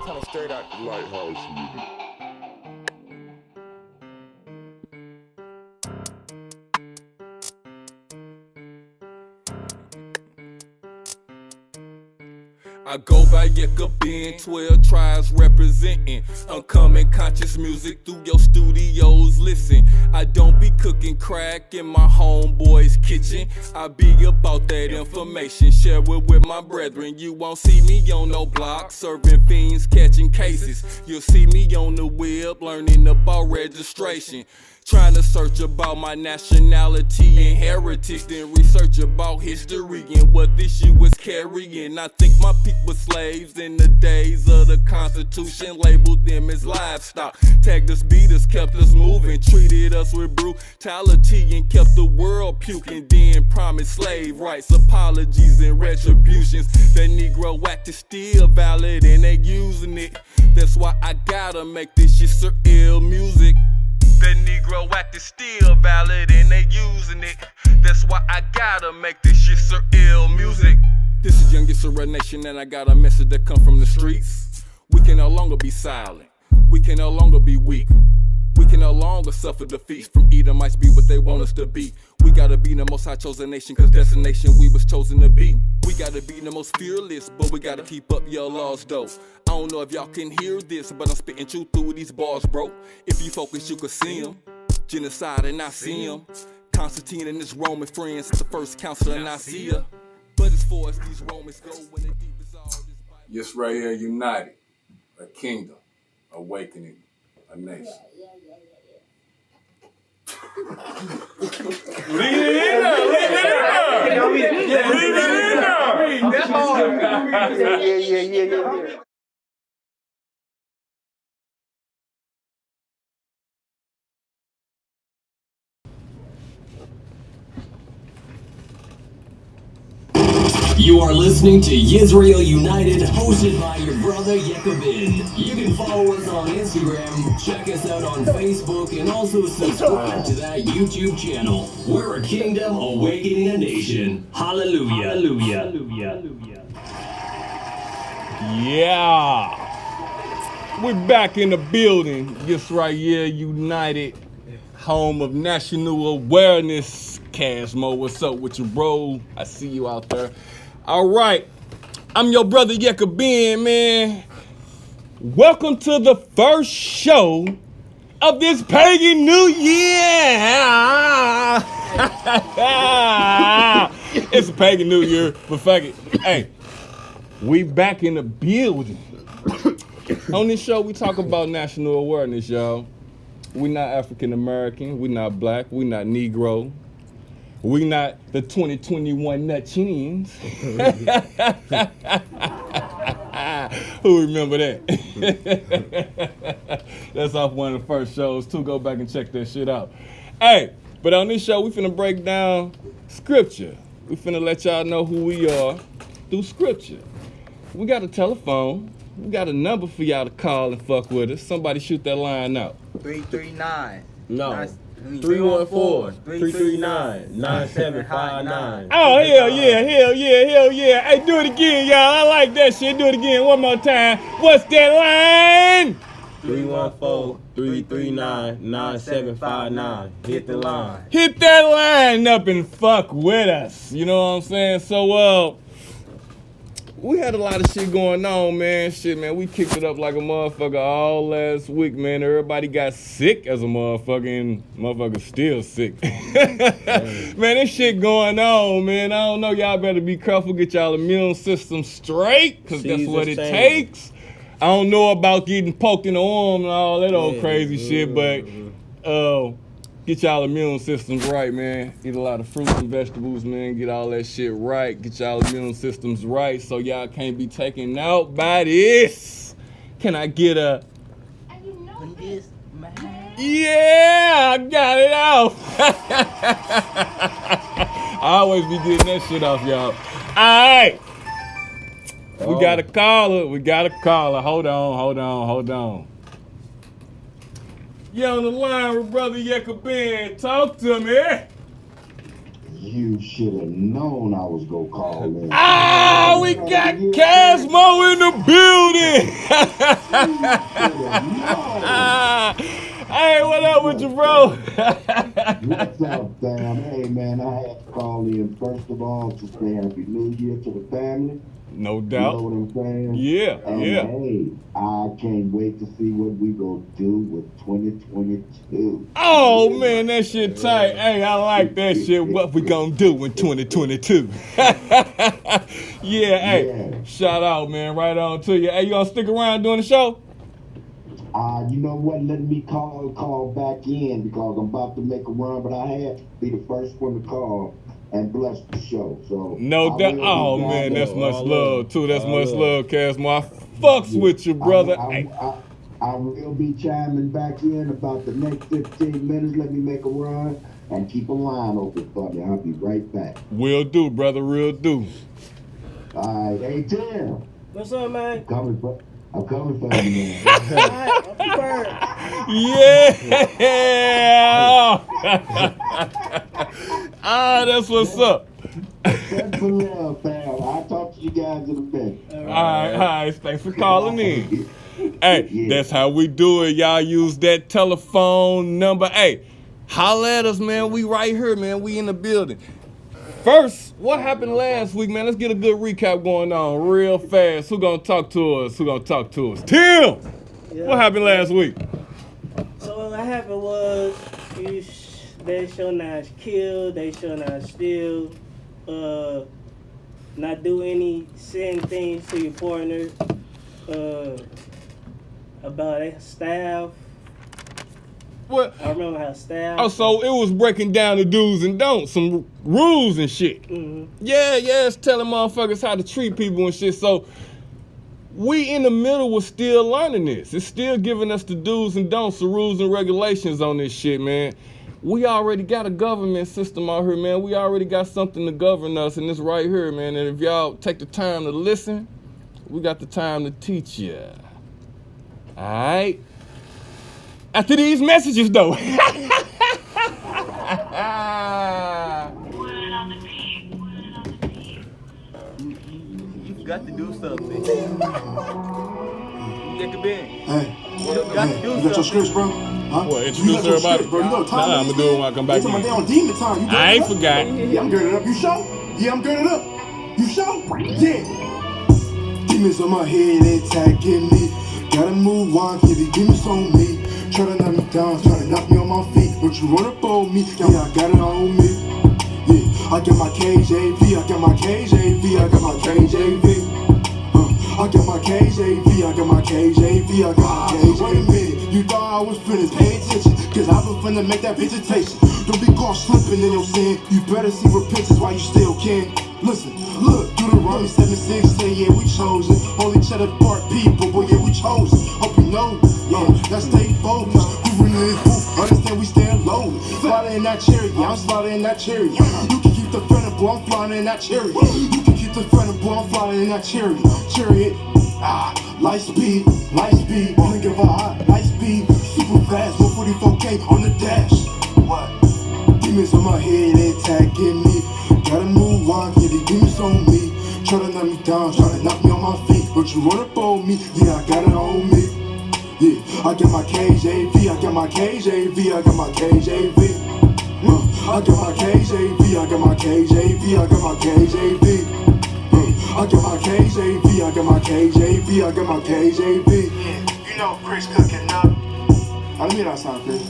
tell them straight out the lighthouse unit. I go by Yekabin, 12 tribes representing. Uncommon conscious music through your studios, listen. I don't be cooking crack in my homeboy's kitchen. I be about that information, share it with my brethren. You won't see me on no block, serving fiends, catching cases. You'll see me on the web, learning about registration. Trying to search about my nationality and heritage, then research about history and what this you was carrying. I think my people were slaves in the days of the Constitution, labeled them as livestock. Tagged us, beat us, kept us moving, treated us with brutality and kept the world puking. Then promised slave rights, apologies and retributions. The Negro Act is still valid and they using it. That's why I gotta make this Yisrael music. The Negro Act is still valid and they using it. That's why I gotta make this Yisrael music. This is Young Yisrael Nation and I got a message that come from the streets. We can no longer be silent. We can no longer be weak. We can no longer suffer defeats from Edomites be what they want us to be. We gotta be the most high chosen nation, cause that's the nation we was chosen to be. We gotta be the most fearless, but we gotta keep up your laws though. I don't know if y'all can hear this, but I'm spitting truth through these bars, bro. If you focus, you could see them. Genocide and I see them. Constantine and his Roman friends, the first council in Nicaea. But as far as these Romans go, when the deep is all this Yisrael United, a kingdom, awakening, a nation. Leave it in there. That's hard. Yeah. You are listening to Yisrael United, hosted by your brother Yekabin. You can follow us on Instagram, check us out on Facebook, and also subscribe to that YouTube channel. We're a kingdom awakening a nation. Hallelujah. Hallelujah. Yeah. We're back in the building. Yisrael United, home of national awareness. Casmo, what's up with you, bro? I see you out there. All right, I'm your brother Yekabin, man. Welcome to the first show of this pagan new year. It's a pagan new year, but fuck it. Hey, we back in the building. On this show, we talk about national awareness, y'all. We not African American, we not black, we not Negro. We not the 2021 nut chins. Who remember that? That's off one of the first shows too. Go back and check that shit out. Hey, but on this show, we finna break down scripture. We finna let y'all know who we are through scripture. We got a telephone. We got a number for y'all to call and fuck with us. Somebody shoot that line out. 339. No. 314-339-9759. Oh, hell yeah. Hey, do it again, y'all. I like that shit. Do it again one more time. What's that line? 314-339-9759. Hit the line. Hit that line up and fuck with us. You know what I'm saying? So, we had a lot of shit going on, man. Shit, man, we kicked it up like a motherfucker all last week, man. Everybody got sick as a motherfucker, and motherfuckers still sick. Man, this shit going on, man. I don't know. Y'all better be careful. Get y'all immune system straight, because that's what it takes. I don't know about getting poked in the arm and all that old crazy shit, but get y'all immune systems right, man. Eat a lot of fruits and vegetables, man. Get all that shit right. Get y'all immune systems right so y'all can't be taken out by this. Can I get a... Yeah, I got it out. I always be getting that shit off, y'all. All right. We got a caller. Hold on. You on the line with Brother Yekabin. Talk to me. You should have known I was gonna call in. Ah, we got Casmo in the building. Hey, what up with you, bro? What's up, fam? Hey, man, I had to call in first of all to say Happy New Year to the family. No doubt. You know what I'm saying? Yeah, and yeah. Hey, I can't wait to see what we gonna do with 2022. Oh man, that shit tight. Hey, I like that shit. What we gonna do in 2022? Yeah, hey, shout out, man. Right on to you. Hey, you gonna stick around doing the show? You know what? Let me call back in because I'm about to make a run, but I had to be the first one to call and bless the show. So no doubt. Oh man, that's much love too. That's much love, Casmo. I fucks with you, brother. I will be chiming back in about the next 15 minutes. Let me make a run and keep a line open for me. I'll be right back. Will do, brother. Will do. All right, hey Tim. What's up, man? I'm coming for you, man. Yeah. That's what's up. That's for love, fam. I'll talk to you guys in a bit. All right. Thanks for calling in. Hey, that's how we do it. Y'all use that telephone number. Hey, holla at us, man. We right here, man. We in the building. First, what happened last week, man? Let's get a good recap going on real fast. Who gonna talk to us? Tim! Yeah. What happened last week? So what happened was they should not kill, they should not steal, not do any sin things to your partner, about staff. What? I remember how staff. Oh, so it was breaking down the do's and don'ts, some rules and shit. Mm-hmm. Yeah, it's telling motherfuckers how to treat people and shit. So we in the middle was still learning this. It's still giving us the do's and don'ts, the rules and regulations on this shit, man. We already got a government system out here, man. We already got something to govern us, and it's right here, man. And if y'all take the time to listen, we got the time to teach you. All right? After these messages, though. You got to do something. Yekabin. Hey, You got to do you got your scripts, bro? Huh? What, introduce everybody? Bro. You know time Nah, I'm gonna do it when I come back They in. talking about they on demon time. You I ain't forgot. Yeah, I'm girded up. You sure? Yeah, I'm girded up. You sure? Yeah. Demons on my head, they attacking me. Gotta move on, kitty, demons on me. Try to knock me down, try to knock me on my feet. But you run up on me, yeah, I got it on me. Yeah, I got my KJV, I got my KJV, I got my KJV. I got my KJV, I got my KJV, I got my KJV. Wait a minute, you thought I was finished, pay attention, cause I been finna make that visitation. Don't be caught slipping in your sin, you better see repentance while you still can. Listen, look, Deuteronomy 7:6 say, yeah, we chosen. Only cheddar part people, boy, yeah, we chosen. Hope you know, yeah, that's stay focused. We really understand we stand low. Slide in that chariot, yeah, I'm sliding in that chariot. You can keep the friend, boy, I'm flying in that chariot. You can keep the friend, boy, I'm flying in that chariot. Chariot, light speed, blink of an eye, light speed, super fast, 144K on the dash. What? Demons on my head, they attacking me. Gotta move on, yeah, the demons on me. Try to knock me down, try to knock me on my feet. But you run up on me, yeah, I got it on me. Yeah, I got my KJV, I got my KJV, I got my KJV. I got my KJV, I got my KJV, I got my KJV. I got my KJV, I got my KJV, I got my KJV. Yeah, you know Chris cooking up. I mean that sound Chris.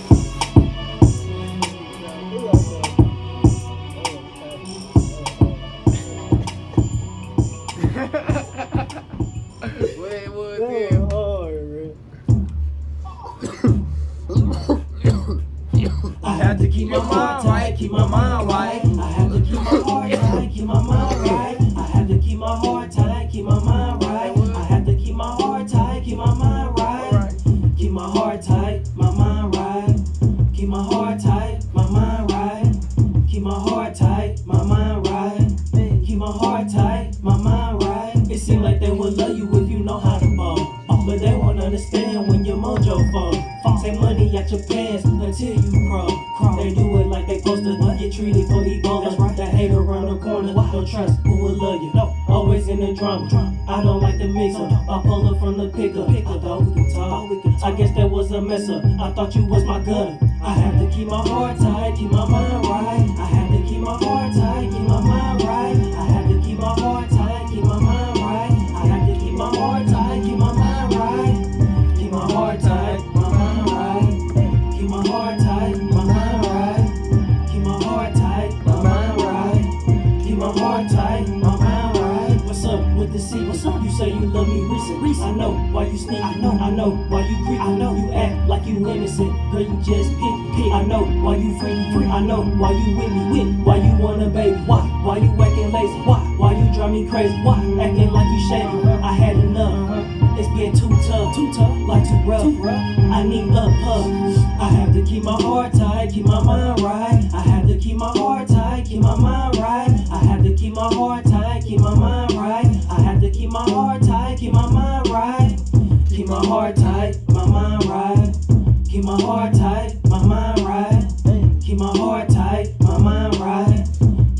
I have to keep my mind right, keep my mind right. I have to keep my heart tight, keep my mind right. I have to keep my heart tight, keep my mind right. I have to keep my heart tight, keep my mind right. Keep my heart tight, my mind right. Keep my heart tight, my mind right. Keep my heart tight, my mind right. Keep my heart tight, my mind right. It seems like they would love you if you know how to ball, but they won't understand when your mojo fall. Take money out your pants until you crawl. They do it like they supposed to get treated for Ebola. That the drama. I don't like the mixer. Bipolar from the picker. Although we can talk, I guess that was a mess up. I thought you was my gutter. I have to keep my heart tight, keep my mind right. I have to keep my heart tight, keep my mind right. I have to keep my heart tight, keep my mind right. I have to keep my heart tight, keep my mind right. Keep my heart tight, my mind right. Keep my heart tight, my mind right. Keep my heart tight, my mind right. Keep my heart tight, my mind right. What's up with the C? What's up? You say you love me recent. I know why you sneak. I know why you creep. I know you act like you innocent. Girl, you just pick. I know why you free. I know why you with me. Why you want a baby? Why you acting lazy? Why you drive me crazy? Why acting like you shady? I had enough. It's been too tough, like too rough. I need a hug. I have to keep my heart tight, keep my mind right. I have to keep my heart tight, keep my mind right. I have to keep my heart tight, keep my mind right. I have to keep my heart tight, keep my mind right. Keep my heart tight, my mind right. Keep my heart tight, my mind right. Keep my heart tight, my mind right.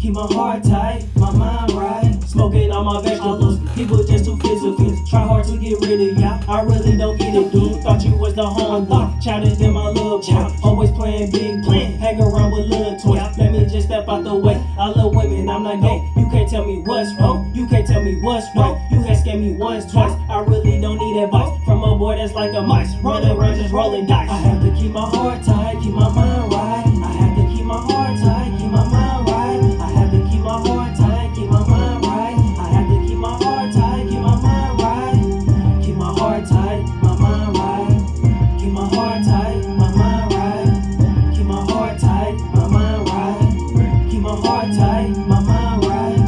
Keep my heart tight, my mind right. Smoking on my vegetables, people just too physical. Try hard to get rid of ya, I really don't get it, dude. Thought you was the homeboy, childish than my little boy. Always playing big boy, hang around with little toys. Let me just step out the way. I love women, I'm not gay. You can't tell me what's wrong, you can't tell me what's right. You had scared me once, twice. I really don't need advice from a boy that's like a mice, running around just rolling dice. I have to keep my heart tight, keep my mind right. I have to keep my heart tight, keep my mind right. I have to keep my heart tight, keep my mind right. I have to keep my heart tight, keep my mind right. Keep my heart tight, my mind right. Keep my heart tight, my mind right. Keep my heart tight, my mind right. Keep my heart tight, my mind right.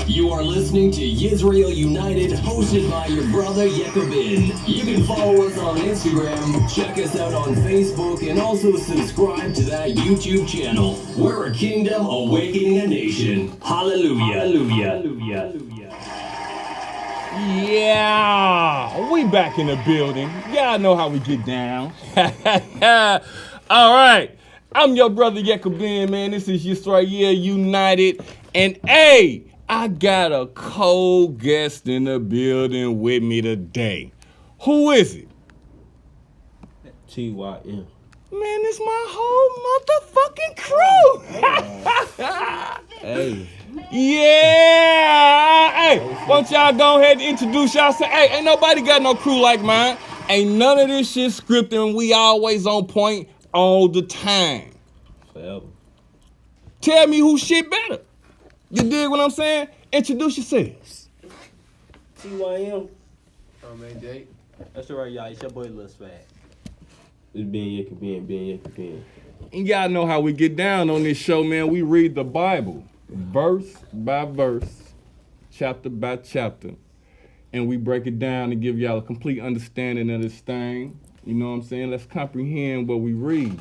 You are listening to Yisrael United, hosted by your brother Yekobin. You can follow us on Instagram, check us out on Facebook, and also subscribe to that YouTube channel. We're a kingdom awakening a nation. Hallelujah. Hallelujah. Yeah, we back in the building. Y'all know how we get down. All right, I'm your brother Yekobin, man. This is Yisrael United, and hey, I got a cold guest in the building with me today. Who is it? TYM. Man, it's my whole motherfucking crew. Hey. Yeah. Hey, why don't y'all go ahead and introduce yourself? Hey, ain't nobody got no crew like mine. Ain't none of this shit scripted, and we always on point all the time. Forever. Tell me who shit better. You dig what I'm saying? Introduce yourselves. TYM. Oh man, Jake. That's right, y'all. It's your boy Lil Swag. It's being Yekobin. And y'all know how we get down on this show, man. We read the Bible, verse by verse, chapter by chapter. And we break it down to give y'all a complete understanding of this thing. You know what I'm saying? Let's comprehend what we read.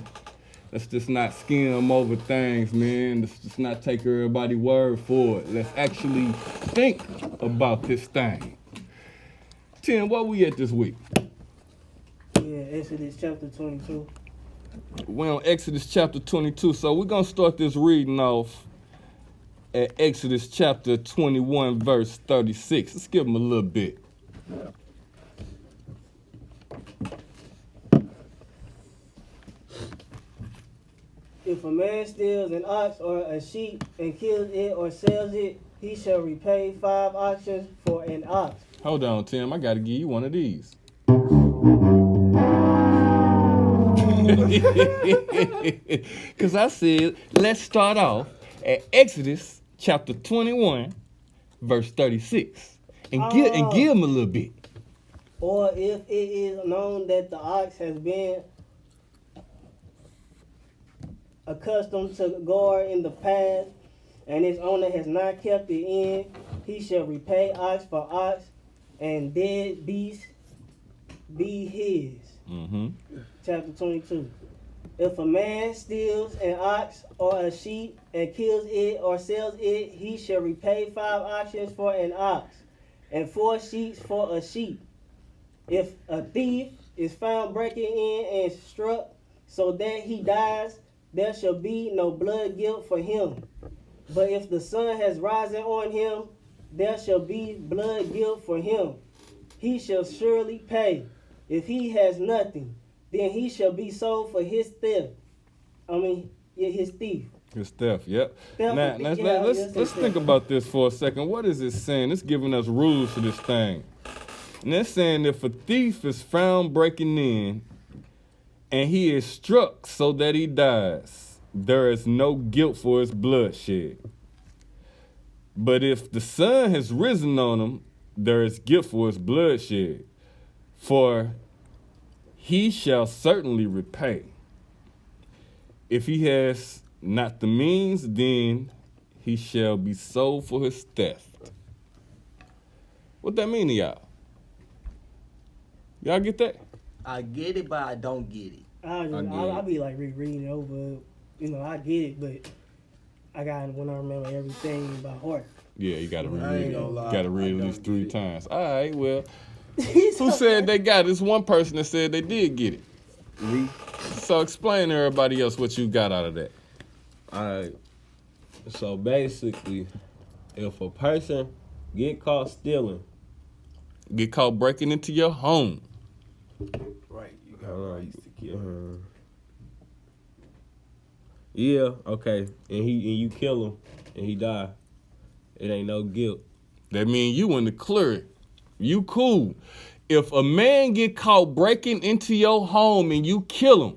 Let's just not skim over things, man. Let's just not take everybody's word for it. Let's actually think about this thing. Tim, what we at this week? Yeah, Exodus chapter 22. We're on Exodus chapter 22, so we're going to start this reading off at Exodus chapter 21, verse 36. Let's give them a little bit. If a man steals an ox or a sheep and kills it or sells it, he shall repay 5 oxen for an ox. Hold on, Tim. I got to give you one of these. Because I said, let's start off at Exodus chapter 21, verse 36. And give them a little bit. Or if it is known that the ox has been accustomed to guard in the past, and its owner has not kept it in, he shall repay ox for ox, and dead beast be his. Mm-hmm. Chapter 22. If a man steals an ox or a sheep and kills it or sells it, he shall repay 5 oxen for an ox, and 4 sheep for a sheep. If a thief is found breaking in and struck so that he dies, there shall be no blood guilt for him. But if the sun has risen on him, there shall be blood guilt for him. He shall surely pay. If he has nothing, then he shall be sold for his theft. His thief. His theft, yep. Theft Now, of- let's, yeah, let's, yes, let's theft. think about this for a second. What is it saying? It's giving us rules for this thing. And it's saying if a thief is found breaking in and he is struck so that he dies, there is no guilt for his bloodshed. But if the sun has risen on him, there is guilt for his bloodshed. For he shall certainly repay. If he has not the means, then he shall be sold for his theft. What that mean to y'all? Y'all get that? I get it, but I don't get it. I'll be like rereading it over. I get it, but when I remember everything by heart. Yeah, you gotta I ain't reread it. gonna You lie, gotta read I it at don't least 3 get it. times. All right, well, who said they got it? It's one person that said they did get it. Me? So explain to everybody else what you got out of that. Alright. So basically, if a person get caught stealing, Get caught breaking into your home. Right, you got rights to kill. yeah, okay, and you kill him and he die, it ain't no guilt. That means you in the clear. You cool. If a man get caught breaking into your home and you kill him,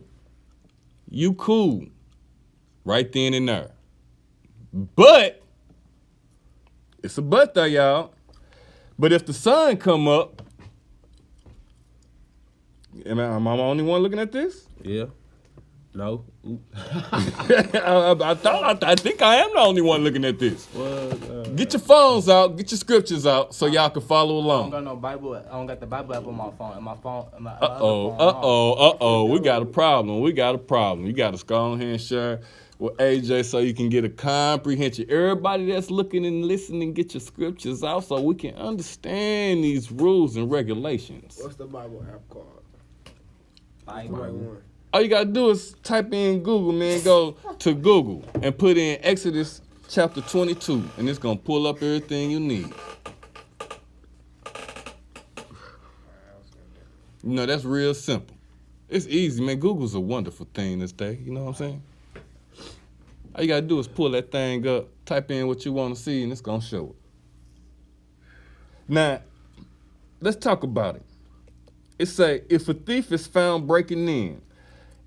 you cool. Right then and there. But, it's a but there, y'all. But if the sun come up, am I the only one looking at this? Yeah. No. Oop. I think I am the only one looking at this. What? Get your phones out, get your scriptures out so y'all can follow I don't along. got no Bible. I don't got the Bible app on my phone. On my phone. On my other Uh-oh. phone. We got a problem. You got to go ahead and share with AJ so you can get a comprehension. Everybody that's looking and listening, get your scriptures out so we can understand these rules and regulations. What's the Bible app called? Bible. Right one. All you got to do is type in Google, man. Go to Google and put in Exodus chapter 22, and it's going to pull up everything you need. That's real simple. It's easy, man. Google's a wonderful thing this day. You know what I'm saying? All you got to do is pull that thing up, type in what you want to see, and it's going to show it. Now, let's talk about it. It say, if a thief is found breaking in,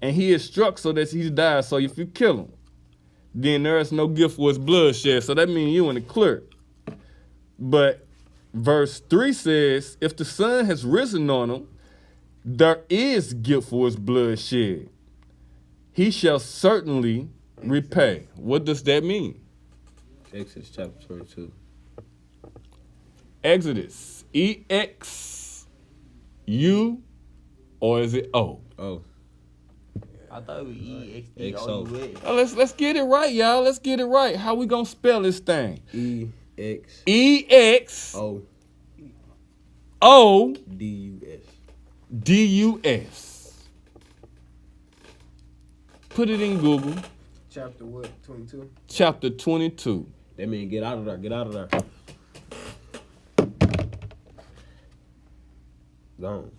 and he is struck so that he dies, so if you kill him, then there is no gift for his bloodshed. So that means you in the clear. But verse 3 says, if the sun has risen on him, there is guilt for his bloodshed. He shall certainly repay. What does that mean? Exodus chapter 22. Exodus. E-X-U, or is it O? Oh. I thought it was E-X-D-O-U-S. Oh, let's get it right, y'all. Let's get it right. How we gonna spell this thing? E-X. E-X-O. D-U-S. D-U-S. Put it in Google. Chapter what? 22? Chapter 22. That means get out of there. Get out of there. Gone.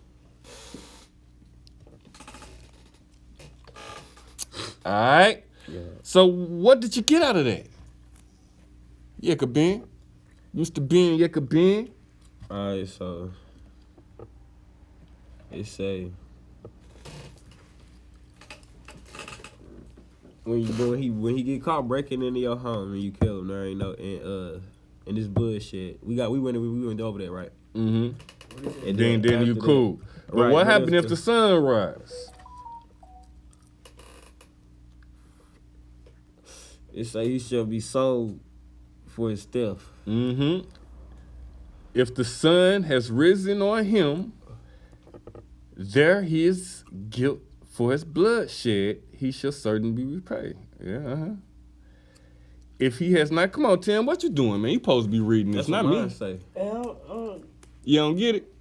All right. Yeah. So what did you get out of that? Yekabin? Mr. Ben Yekabin? Alright, so it say when he get caught breaking into your home and you kill him, there ain't no and this bullshit. We went over that, right? Mm-hmm. And Then you after that- cool. But Right, what what happened else if the sun rise? It say he shall be sold for his theft. Mm-hmm. if the sun has risen on him, there his guilt for his bloodshed, he shall certainly be repaid. Yeah. If he has not, come on, Tim, what you doing, man? You supposed to be reading this, not me. Say. You don't get it?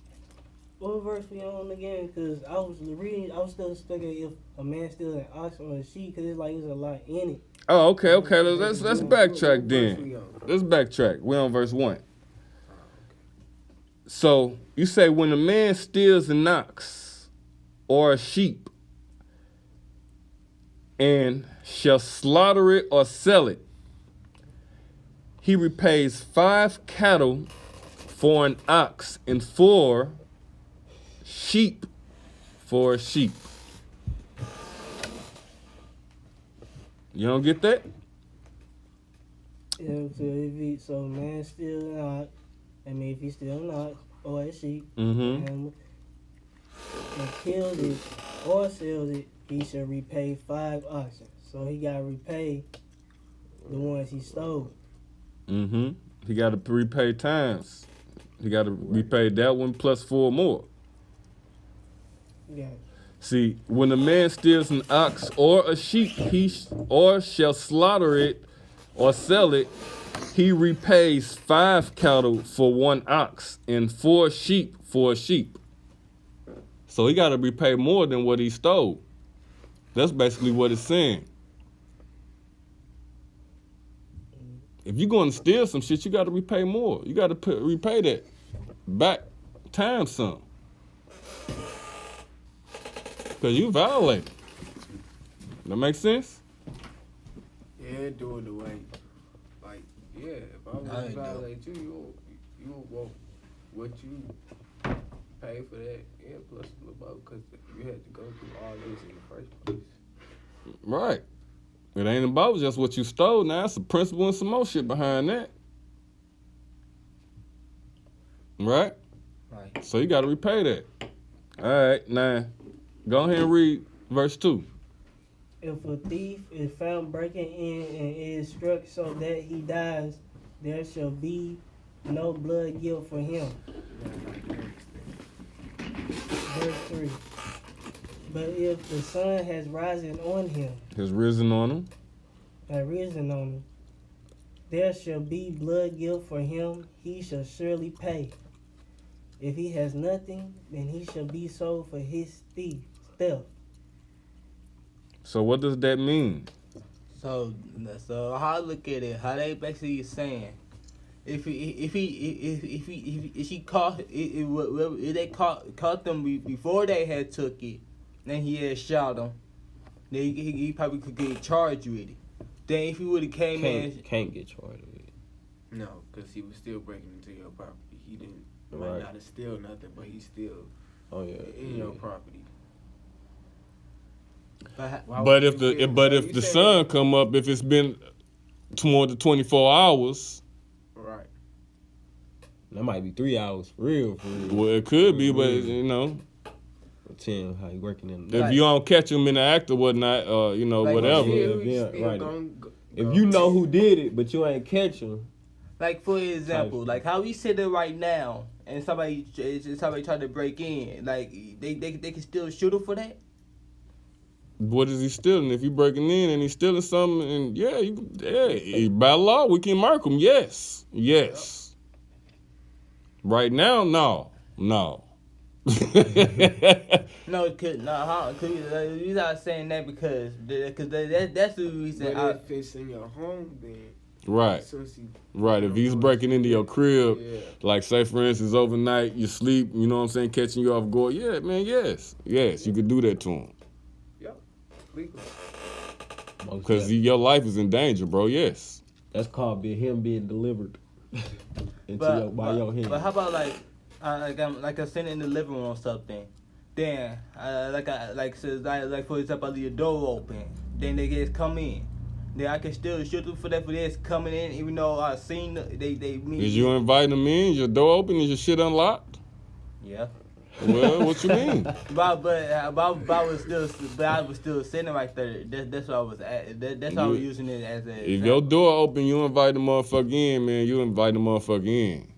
What verse we on again? Because I was reading, I was still stuck at if a man steals an ox or a sheep, because it's like there's a lot in it. Oh, okay. Let's backtrack then. Let's backtrack. We're on verse 1. So you say when a man steals an ox or a sheep and shall slaughter it or sell it, he repays 5 cattle for an ox and 4 sheep for a sheep. You don't get that? Yeah, so man steals an ox, if he steals an ox or a sheep, and kills it or sells it, he shall repay 5 oxen. So he got to repay the ones he stole. He got to repay times. He got to repay that one plus 4 more. Yeah. See, when a man steals an ox or a sheep, or shall slaughter it or sell it, he repays 5 cattle for 1 ox and 4 sheep for a sheep. So he got to repay more than what he stole. That's basically what it's saying. If you're going to steal some shit, you got to repay more. You got to repay that back times some. Because you violate. That make sense? Yeah, do it the way. Like, yeah, if I was to violate you want what you pay for that, yeah, plus a little more, because you had to go through all this in the first place. Right. It ain't about just what you stole. Now, it's a principle and some more shit behind that. Right? Right. So you got to repay that. All right, now, go ahead and read verse 2. If a thief is found breaking in and is struck so that he dies, there shall be no blood guilt for him. Verse 3. But if the sun has risen on him, there shall be blood guilt for him, he shall surely pay. If he has nothing, then he shall be sold for his theft. So what does that mean? So how I look at it, how they basically is saying, if they caught them before they had took it, then he had shot them, then he probably could get charged with it. Then if he would have came in, can't get charged with it. No, because he was still breaking into your property. He didn't Right. might not have steal nothing, but he's still in your property. But if the sun come up, if it's been more than 24 hours, right? That might be 3 hours for real. Well, it could be, but you know. Tell how you working in. If you don't catch them in the act or whatnot, whatever. If you know who did it, but you ain't catch them. Like for example, like how we sit there right now, and somebody tried to break in, like they can still shoot him for that. What is he stealing? If he breaking in and he's stealing something, and by law we can mark him. Yes. Right now, no. No, you're not saying that because that's the reason. But if it's in your home, then right. Right. If he's breaking into your crib, like say for instance overnight, you sleep, you know what I'm saying, catching you off guard. Yeah, man. Yes, you could do that to him. Because your life is in danger, bro. Yes. That's called him being delivered by your hand. But how about like I'm sitting in the living room or something. Then for example, I leave the door open. Then they just come in. Then I can still shoot them for this coming in, even though I seen they. Is you inviting them in? Is your door open? Is your shit unlocked? Yeah. Well, what you mean? But I was still sitting right there. That's what I was at. That's how I was using it as a. If your door open, you invite the motherfucker in, man. You invite the motherfucker in.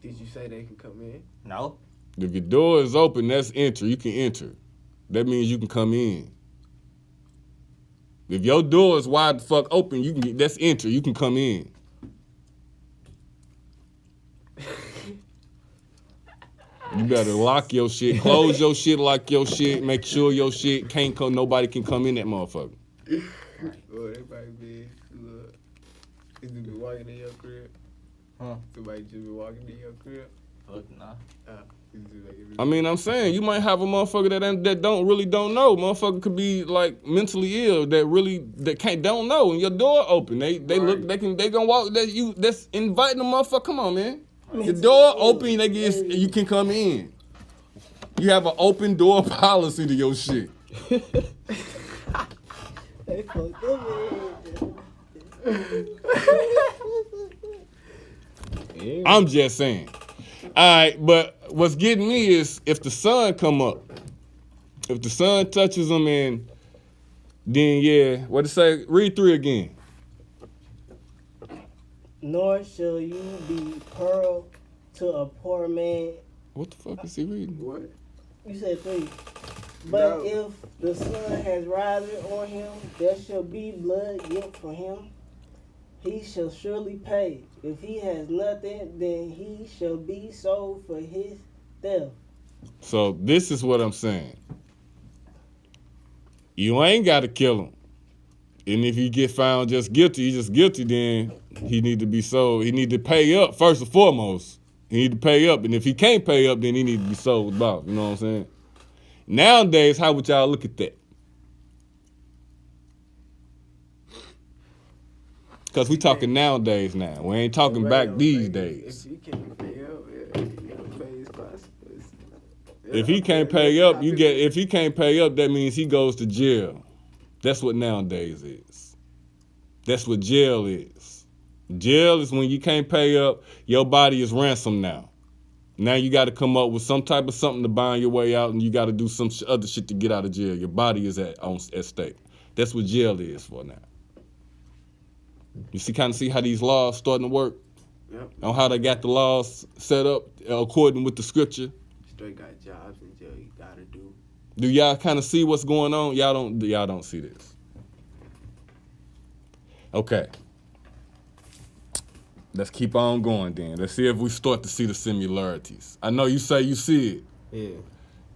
Did you say they can come in? No. If your door is open, that's enter. You can enter. That means you can come in. If your door is wide the fuck open, you can get that's enter. You can come in. You better lock your shit, close your shit, lock your shit, make sure your shit can't come. Nobody can come in that motherfucker. Oh, they might be. Look, is you be walking in your crib? Huh? Somebody just be walking in your crib? Fuck nah. I mean, I'm saying you might have a motherfucker that don't know. Motherfucker could be like mentally ill that don't know, and your door open. They look they gonna walk that's inviting the motherfucker. Come on, man. Your door open, you can come in. You have an open door policy to your shit. They fucked up. I'm just saying. All right, but what's getting me is if the sun come up, if the sun touches them, and then what it say? Read 3 again. Nor shall you be pearl to a poor man. What the fuck is he reading? What? You said 3. But if the sun has risen on him, there shall be blood guilt for him. He shall surely pay. If he has nothing, then he shall be sold for his theft. So this is what I'm saying. You ain't got to kill him. And if you get found just guilty, then he need to be sold. He need to pay up first and foremost. He need to pay up. And if he can't pay up, then he need to be sold about. You know what I'm saying? Nowadays, how would y'all look at that? Because we talking nowadays now. We ain't talking back these days. If he can't pay up, you gotta pay his consequences. If he can't pay up, if he can't pay up, that means he goes to jail. That's what nowadays is. That's what jail is. Jail is when you can't pay up, your body is ransom now. Now you got to come up with some type of something to bind your way out, and you got to do some other shit to get out of jail. Your body is at stake. That's what jail is for now. You see how these laws starting to work? Yep. On how they got the laws set up according with the scripture. Straight got jobs in jail you gotta do. Do y'all kind of see what's going on? Y'all don't see this. Okay. Let's keep on going then. Let's see if we start to see the similarities. I know you say you see it. Yeah.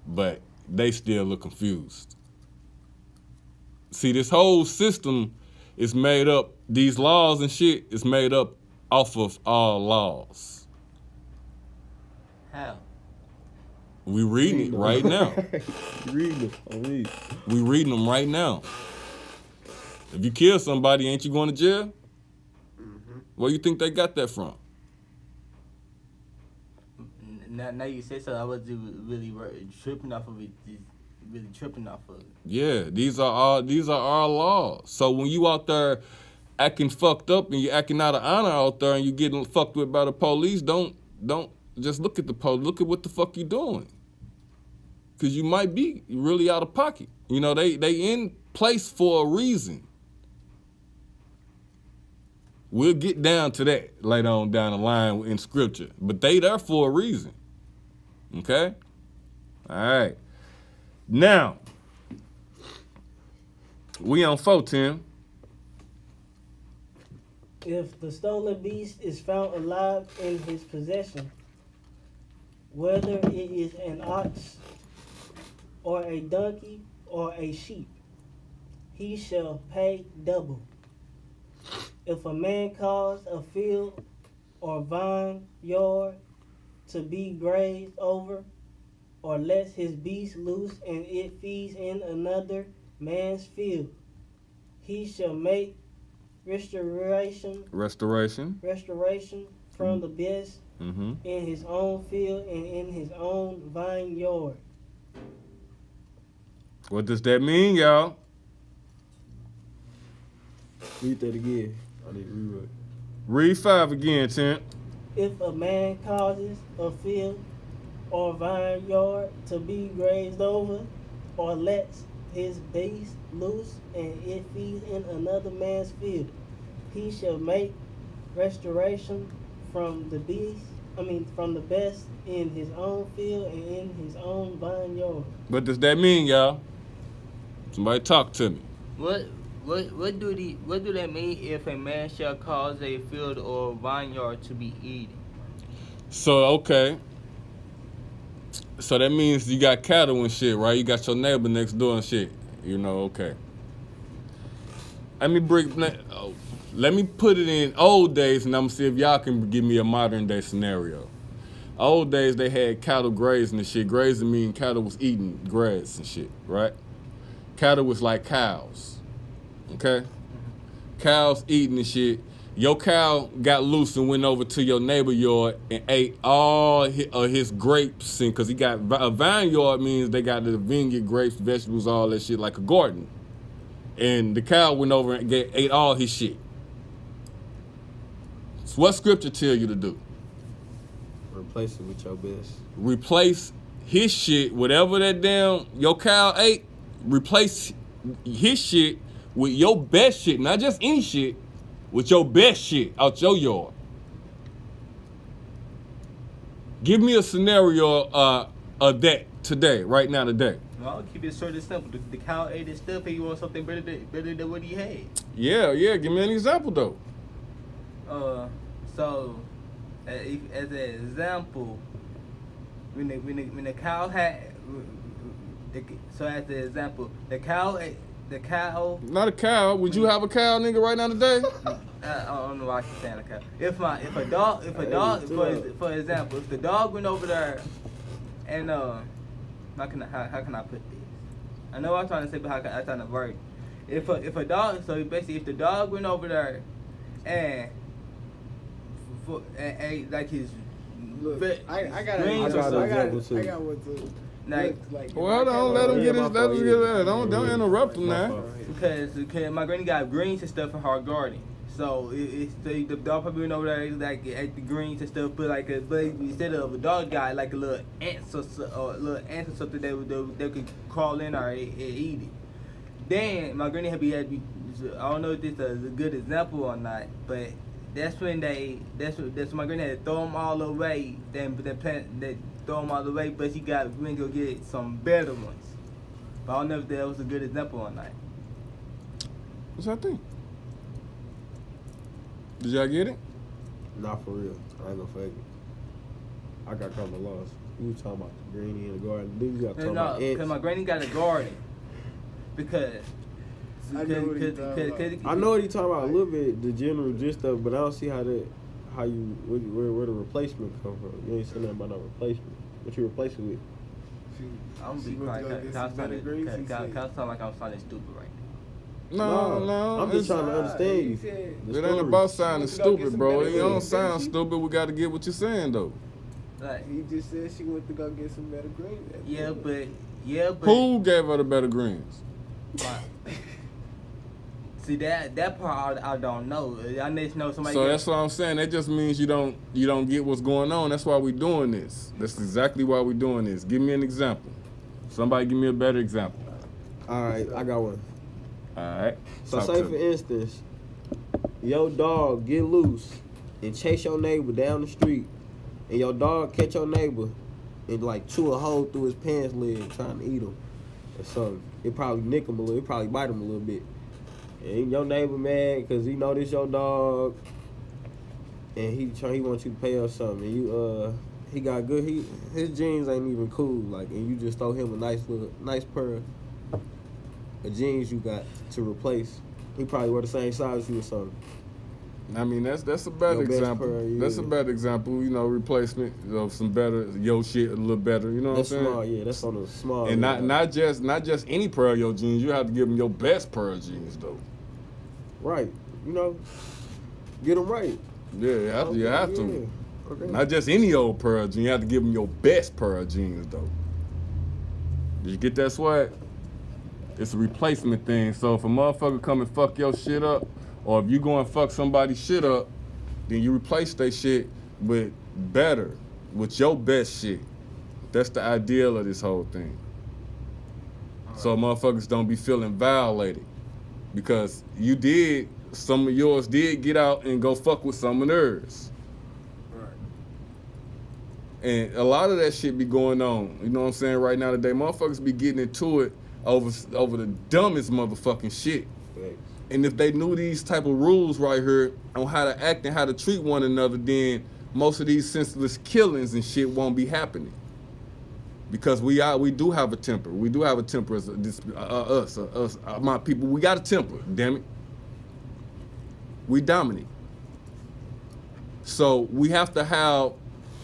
But they still look confused. See, this whole system is made up, these laws and shit is made up off of all laws. How? We reading it right now. Reading them. We reading them right now. If you kill somebody, ain't you going to jail? Mm-hmm. Where you think they got that from? Now you say so, I was really tripping off of it. Really tripping off of it. Yeah, these are our laws. So when you out there acting fucked up and you acting out of honor out there and you getting fucked with by the police, don't just look at the police. Look at what the fuck you doing. Cause you might be really out of pocket. You know, they in place for a reason. We'll get down to that later on down the line in scripture. But they there for a reason. Okay? All right. Now, we on 4, Tim. If the stolen beast is found alive in his possession, whether it is an ox or a donkey or a sheep, he shall pay double. If a man cause a field or vineyard to be grazed over, or lets his beast loose and it feeds in another man's field, he shall make restoration from the best in his own field and in his own vineyard. What does that mean, y'all? Read that again. I need to read it. Read 5 again, Tim. If a man causes a field or vineyard to be grazed over, or lets his beast loose and it feeds in another man's field, he shall make restoration from the beast from the best in his own field and in his own vineyard. What does that mean, y'all? Somebody talk to me. What do that mean if a man shall cause a field or vineyard to be eaten? So, okay. So that means you got cattle and shit, right? You got your neighbor next door and shit. You know, okay. Let me put it in old days, and I'm gonna see if y'all can give me a modern day scenario. Old days, they had cattle grazing and shit. Grazing mean cattle was eating grass and shit, right? Cattle was like cows, okay? Cows eating and shit. Your cow got loose and went over to your neighbor yard and ate all his grapes, and cause he got a vineyard means they got the vineyard, grapes, vegetables, all that shit like a garden. And the cow went over and ate all his shit. So what scripture tell you to do? Replace it with your best. Replace his shit, whatever that damn your cow ate, replace his shit with your best shit, not just any shit, with your best shit out your yard. Give me a scenario of that today, right now, today. No, I'll keep it short and simple. The cow ate his stuff, and you want something better than what he had. Yeah, give me an example though. So, as an example, when the cow had, so as an example, the cow. Not a cow. Would you have a cow, nigga, right now today? I don't know why I keep saying a cow. If a dog, for example, if the dog went over there, and how can I put this? I know what I'm trying to say, but how can I trying to word it? If a dog, so basically, if the dog went over there, and like his, I got one too. Like, well, don't let him get his. Don't interrupt him now. Because my granny got greens and stuff in her garden. So the dog probably went over there like ate the greens and stuff, but instead of a dog got like a little ants or something that could crawl in or eat it. Then my granny had to be. I don't know if this is a good example or not, but that's when my granny had to throw them all away. Then throw them all away, but she went to go get some better ones. But I don't know if that was a good example or not. What's that thing? Did y'all get it? Not for real. I ain't gonna fake it. I got caught in the loss. You was talking about the granny in the garden. Then you got talking about ants. Because my granny got a garden. Because I know what he talking about a little bit, the general gist of it, but I don't see where the replacement come from. You ain't saying nothing about no replacement. What you replace it with? I'm gonna be quiet because I sound like I'm sounding stupid right now. No. I'm just trying to understand you. It ain't about sounding stupid, bro. You don't sound stupid. We got to get what you're saying, though. Like, he just said she went to go get some better greens. Yeah, but who gave her the better greens? See that part I don't know. I need to know somebody. So that's what I'm saying. That just means you don't get what's going on. That's why we're doing this. That's exactly why we're doing this. Give me an example. Somebody give me a better example. All right, I got one. All right. So say for instance, your dog get loose and chase your neighbor down the street, and your dog catch your neighbor and like chew a hole through his pants leg trying to eat him or something. It probably nick him a little. It probably bite him a little bit. And your neighbor mad because he know this your dog, and he wants you to pay or something. And you he got good. His jeans ain't even cool. Like, and you just throw him a nice pair of jeans you got to replace. He probably wear the same size as you or something. I mean, that's a better example. That's a better example. You know, replacement of some better shit a little better. You know what I'm saying? Small, yeah. That's on the small. And not just any pair of your jeans. You have to give them your best pair of jeans though. Right. You know, get them right. Yeah, you have to. Okay. Not just any old pair of jeans. You have to give them your best pair of jeans though. Did you get that swag? It's a replacement thing. So if a motherfucker come and fuck your shit up, or if you go and fuck somebody's shit up, then you replace their shit with your best shit. That's the ideal of this whole thing. So motherfuckers don't be feeling violated. Because some of yours did get out and go fuck with some of theirs. Right. And a lot of that shit be going on. You know what I'm saying? Right now today, motherfuckers be getting into it over the dumbest motherfucking shit. Right. And if they knew these type of rules right here on how to act and how to treat one another, then most of these senseless killings and shit won't be happening. Because we do have a temper. We do have a temper as us, my people. We got a temper, damn it. We dominate. So we have to have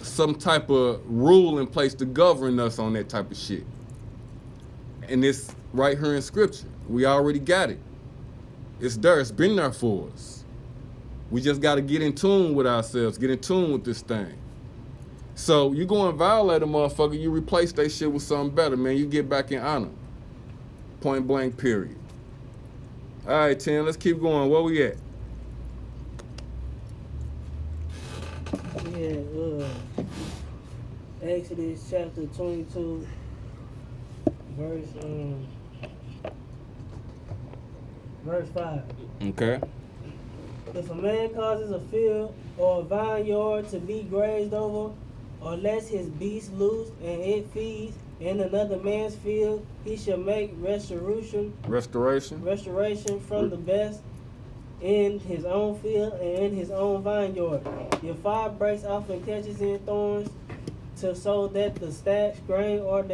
some type of rule in place to govern us on that type of shit. And it's right here in scripture. We already got it. It's there. It's been there for us. We just got to get in tune with ourselves, get in tune with this thing. So you go and violate a motherfucker, you replace that shit with something better, man. You get back in honor. Point blank, period. All right, Tim, let's keep going. Where we at? Yeah, Exodus chapter 22, verse 5. Okay. If a man causes a field or a vineyard to be grazed over, or lets his beast loose and it feeds in another man's field, he shall make restoration from the best in his own field and in his own vineyard. If fire breaks off and catches in thorns, so that the stashed grain or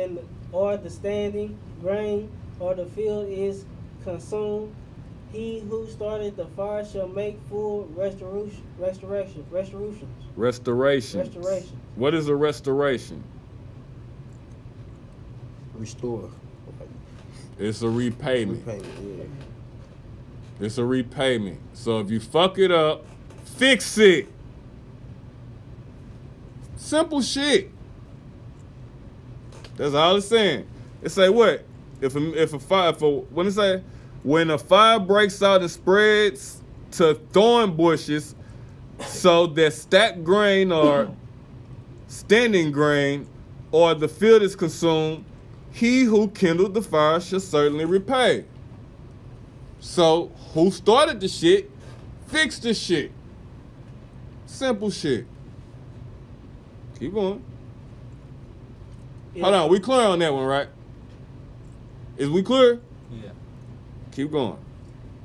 the standing grain or the field is consumed, he who started the fire shall make full restoration. What is a restoration? Restore. It's a repayment. Yeah. It's a repayment. So if you fuck it up, fix it. Simple shit. That's all it's saying. It say what? When a fire breaks out and spreads to thorn bushes, so that stacked grain or standing grain or the field is consumed, he who kindled the fire shall certainly repay. So who started the shit, fix the shit. Simple shit. Keep going. Hold on, we clear on that one, right? Is we clear? Yeah. Keep going.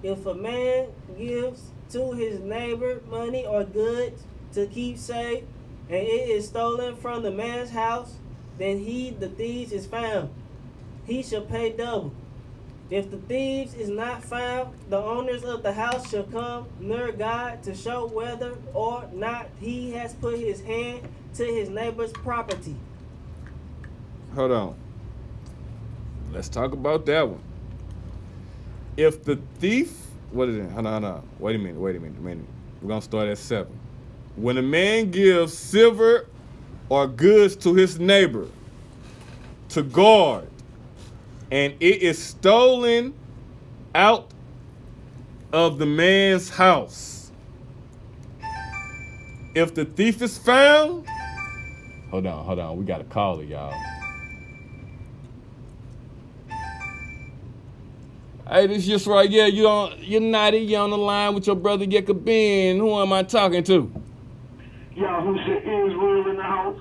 If a man gives to his neighbor money or goods to keep safe, and it is stolen from the man's house, then the thieves is found. He shall pay double. If the thieves is not found, the owners of the house shall come near God to show whether or not he has put his hand to his neighbor's property. Hold on. Let's talk about that one. If the thief, what is it? Hold on. Wait a minute. We're going to start at 7. When a man gives silver or goods to his neighbor to guard, and it is stolen out of the man's house, if the thief is found, hold on, we got to call it, y'all. Hey, this just right, yeah, you're United, you're on the line with your brother Yekabin. Who am I talking to? Y'all who said Israel in the house?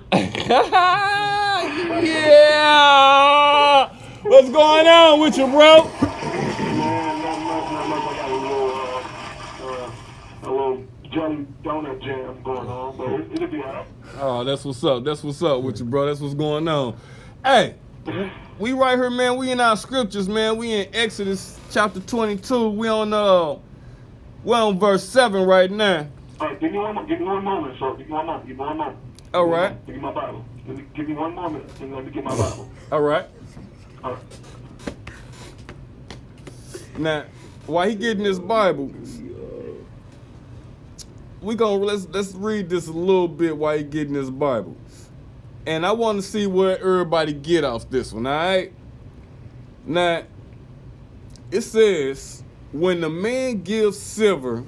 Yeah! What's going on with you, bro? Man, not much. I got a little jelly donut jam going on, but it'll be all right. Oh, that's what's up with you, bro. That's what's going on. Hey, we right here, man. We in our scriptures, man. We in Exodus chapter 22. We on verse 7 right now. All right, give me one moment, sir. Give me one moment. All right. Give me my Bible. Give me one moment, and let me get my Bible. All right. All right. Now, while he getting this Bible, let's read this a little bit while he getting this Bible. And I want to see where everybody get off this one, all right? Now, it says, when the man gives silver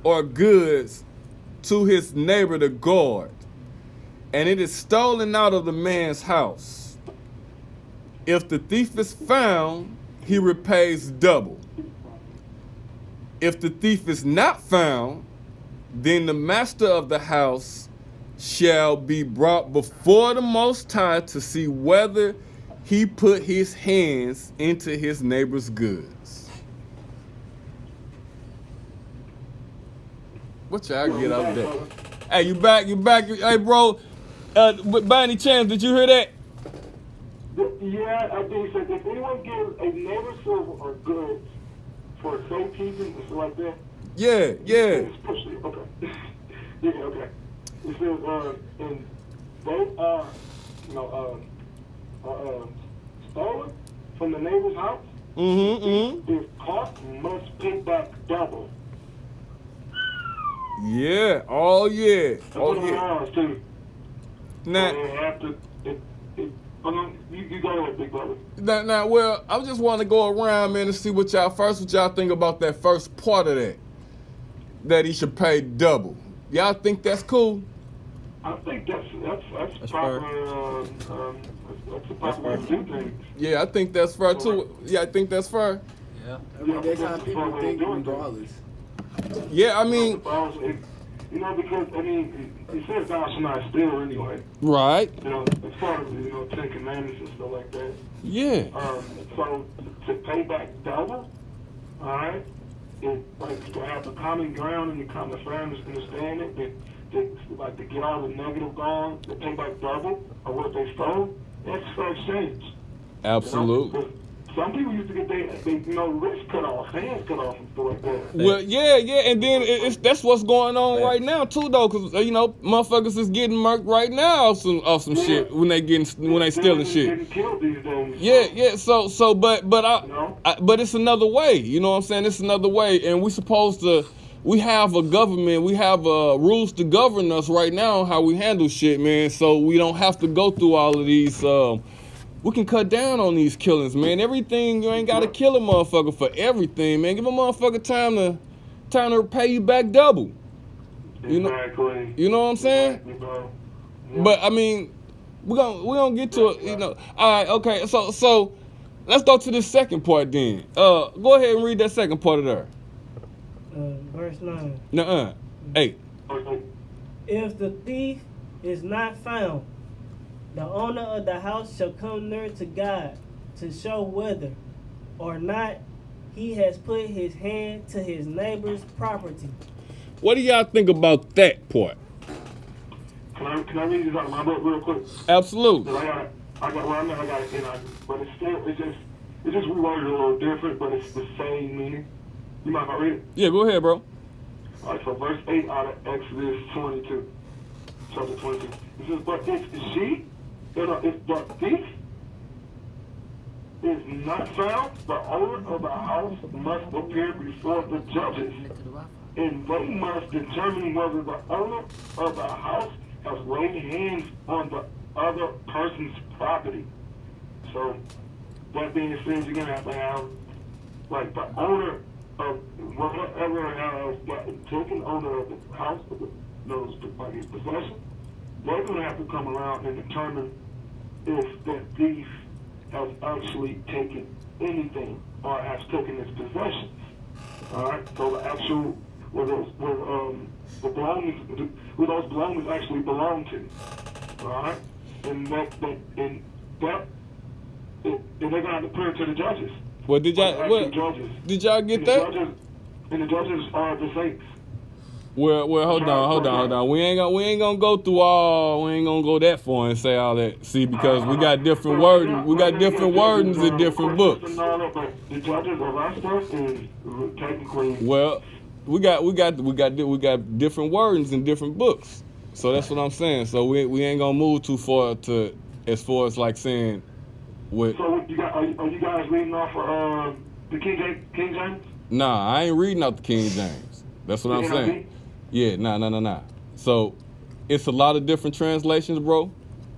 or goods to his neighbor to guard, and it is stolen out of the man's house, if the thief is found, he repays double. If the thief is not found, then the master of the house shall be brought before the Most High to see whether he put his hands into his neighbor's goods. What y'all get out of that? Hey, you back? Hey, bro, by any chance, did you hear that? Yeah, I think so. If anyone gives a neighbor silver or goods for safekeeping and stuff like that, Yeah. okay. Yeah, okay. It says, and they are, stolen from the neighbor's house. If caught, must pay back double. Yeah. Oh yeah. That's Oh what yeah. it is, too. Now, They have to. You go ahead, big brother. now, well, I just want to go around, man, and see what y'all think about that first part of that. That he should pay double. Y'all think that's cool? I think that's proper. That's a proper way to do things. Yeah, I think that's fair too. Yeah, I think that's fair. Yeah. I mean, that's how people think regardless. Yeah, I mean, because it says thou shalt not steal anyway. right. As far as Ten Commandments and stuff like that. Yeah. So to pay back double, all right, like to have the common ground and the common fairness, understand it. To get all the negative gone, to pay back double of what they stole. That's fair exchange. Absolutely. Some people used to get their wrists cut off, hands cut off, and stuff like that. Well, yeah, and then that's what's going on right now too, though, because motherfuckers is getting murked right now off some shit when they stealing shit. Getting killed these days. Yeah. So, but it's another way. You know what I'm saying? It's another way, and we have a government, we have rules to govern us right now how we handle shit, man. So we don't have to go through all of these. We can cut down on these killings, man. Everything, you ain't got to kill a motherfucker for everything, man. Give a motherfucker time to pay you back double. Exactly. You know what I'm saying? Exactly, bro. Yeah. But I mean, we're gonna get to it. All right, okay. So let's go to the second part then. Go ahead and read that second part of there. Verse 9. Nuh-uh. 8. If the thief is not found, the owner of the house shall come near to God to show whether or not he has put his hand to his neighbor's property. What do y'all think about that part? Can I read this out of my book real quick? Absolutely. I got it, but it's just reworded a little different, but it's the same meaning. You mind if I read it? Yeah, go ahead, bro. All right, so verse 8 out of Exodus 22, chapter 22. It says, but if the thief is not found, the owner of the house must appear before the judges, and they must determine whether the owner of the house has laid hands on the other person's property. So, that being said, you're going to have, like, the owner of whatever has taken owner of the house, like his possession, they're going to have to come around and determine if the thief has actually taken anything or has taken his possessions. All right, so the actual where those belongings actually belong to. All right, and they're going to have to put it to the judges. Well, did y'all get that? And the judges are the saints. Well, hold on. We ain't gonna go that far and say all that. See, because we got different wording. We got different wordings in different books. The judges of our stuff is technically. Well, we got different wordings in different books. So that's what I'm saying. So we ain't gonna move too far as far as like saying. What? So are you guys reading off of the King James? Nah, I ain't reading off the King James. That's what I'm saying. Yeah, nah. So it's a lot of different translations, bro.